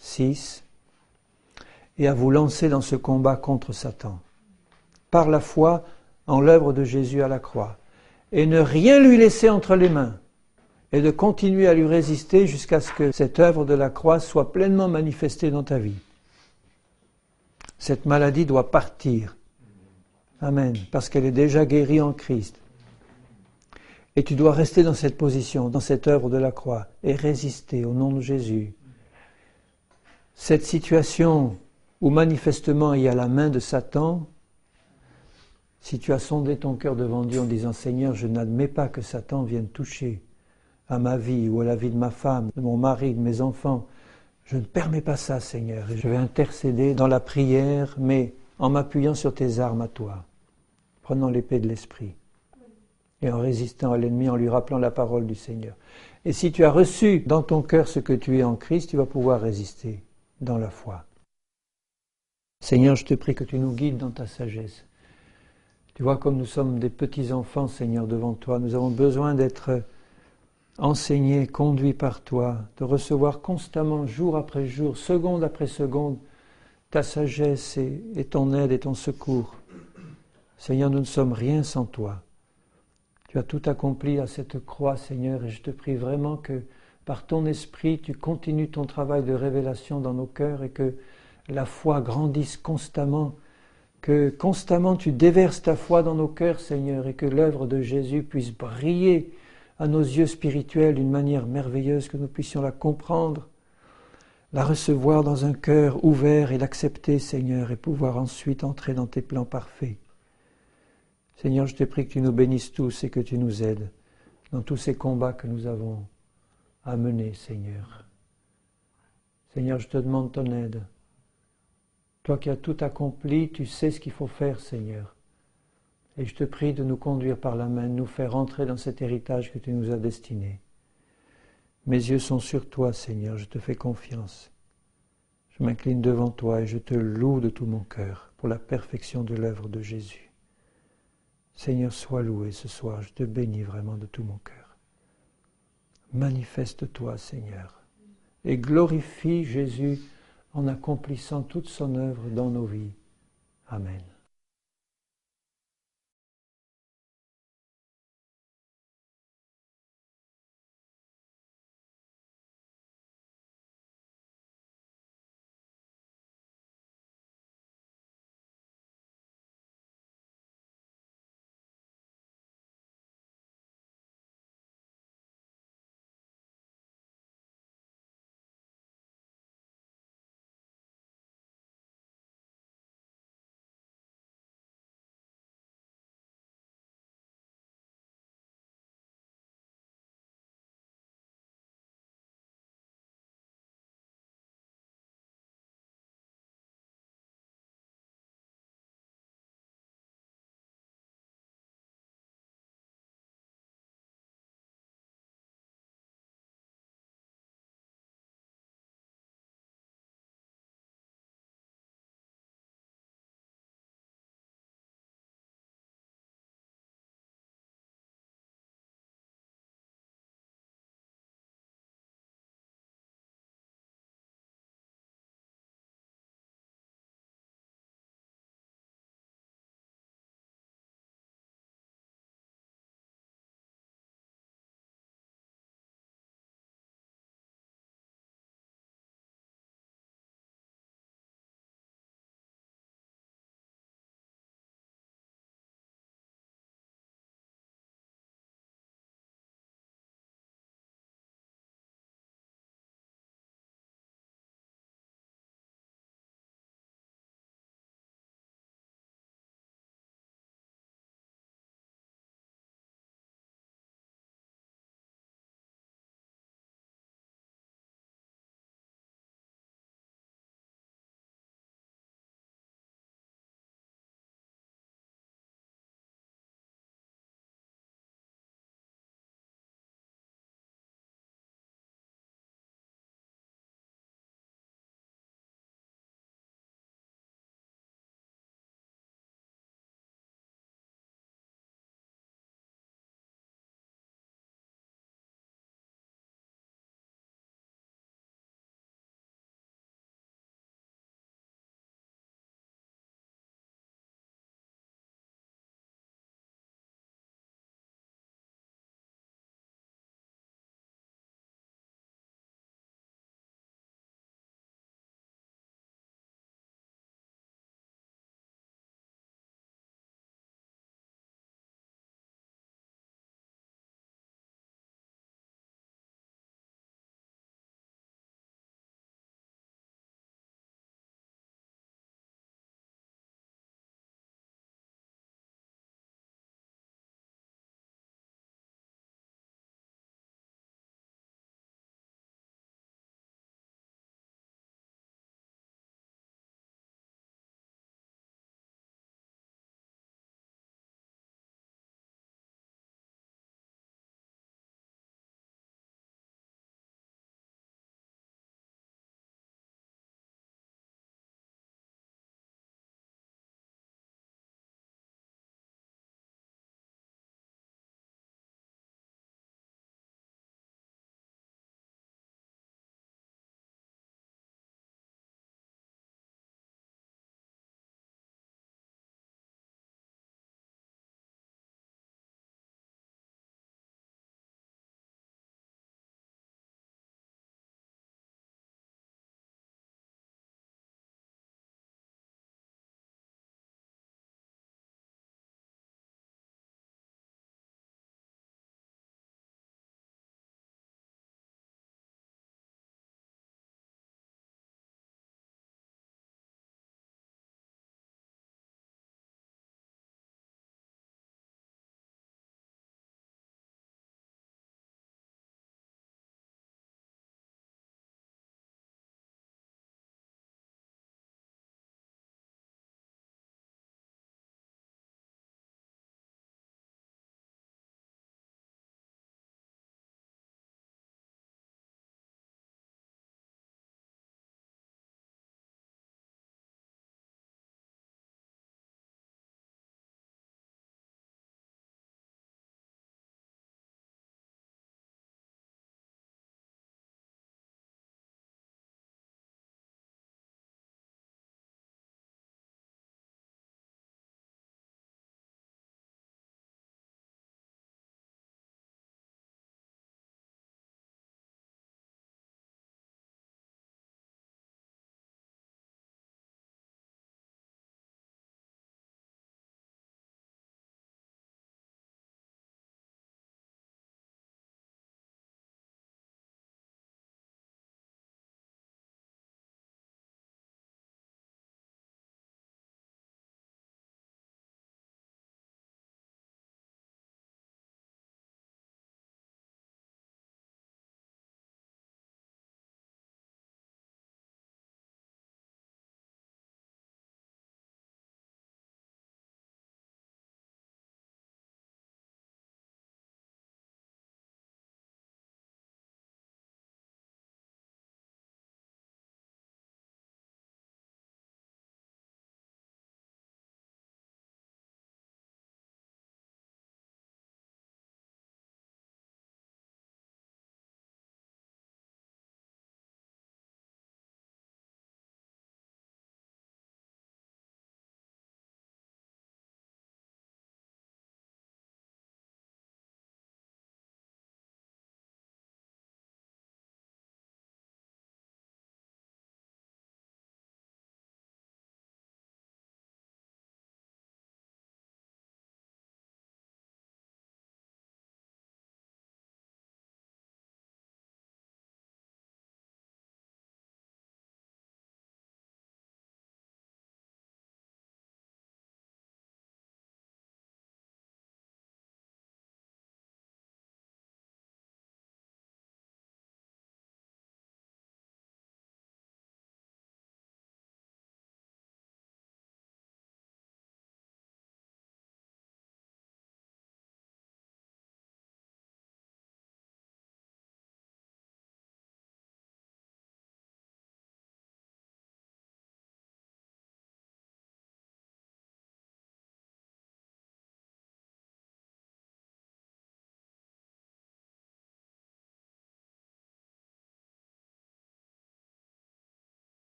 6 et à vous lancer dans ce combat contre Satan, par la foi en l'œuvre de Jésus à la croix, et ne rien lui laisser entre les mains, et de continuer à lui résister jusqu'à ce que cette œuvre de la croix soit pleinement manifestée dans ta vie. Cette maladie doit partir. Amen. Parce qu'elle est déjà guérie en Christ. Et tu dois rester dans cette position, dans cette œuvre de la croix, et résister au nom de Jésus. Cette situation où manifestement il y a la main de Satan, si tu as sondé ton cœur devant Dieu en disant « Seigneur, je n'admets pas que Satan vienne toucher à ma vie ou à la vie de ma femme, de mon mari, de mes enfants. Je ne permets pas ça, Seigneur. Et je vais intercéder dans la prière, mais en m'appuyant sur tes armes à toi, prenant l'épée de l'Esprit et en résistant à l'ennemi, en lui rappelant la parole du Seigneur. Et si tu as reçu dans ton cœur ce que tu es en Christ, tu vas pouvoir résister dans la foi. Seigneur, je te prie que tu nous guides dans ta sagesse. Tu vois, comme nous sommes des petits-enfants, Seigneur, devant toi, nous avons besoin d'être enseignés, conduits par toi, de recevoir constamment, jour après jour, seconde après seconde, ta sagesse et ton aide et ton secours. Seigneur, nous ne sommes rien sans toi. Tu as tout accompli à cette croix, Seigneur, et je te prie vraiment que par ton esprit, tu continues ton travail de révélation dans nos cœurs et que la foi grandisse constamment, que constamment tu déverses ta foi dans nos cœurs, Seigneur, et que l'œuvre de Jésus puisse briller à nos yeux spirituels d'une manière merveilleuse, que nous puissions la comprendre, la recevoir dans un cœur ouvert et l'accepter, Seigneur, et pouvoir ensuite entrer dans tes plans parfaits. Seigneur, je te prie que tu nous bénisses tous et que tu nous aides dans tous ces combats que nous avons à mener, Seigneur. Seigneur, je te demande ton aide. Toi qui as tout accompli, tu sais ce qu'il faut faire, Seigneur. Et je te prie de nous conduire par la main, de nous faire entrer dans cet héritage que tu nous as destiné. Mes yeux sont sur toi, Seigneur, je te fais confiance. Je m'incline devant toi et je te loue de tout mon cœur pour la perfection de l'œuvre de Jésus. Seigneur, sois loué ce soir, je te bénis vraiment de tout mon cœur. Manifeste-toi, Seigneur, et glorifie Jésus en accomplissant toute son œuvre dans nos vies. Amen.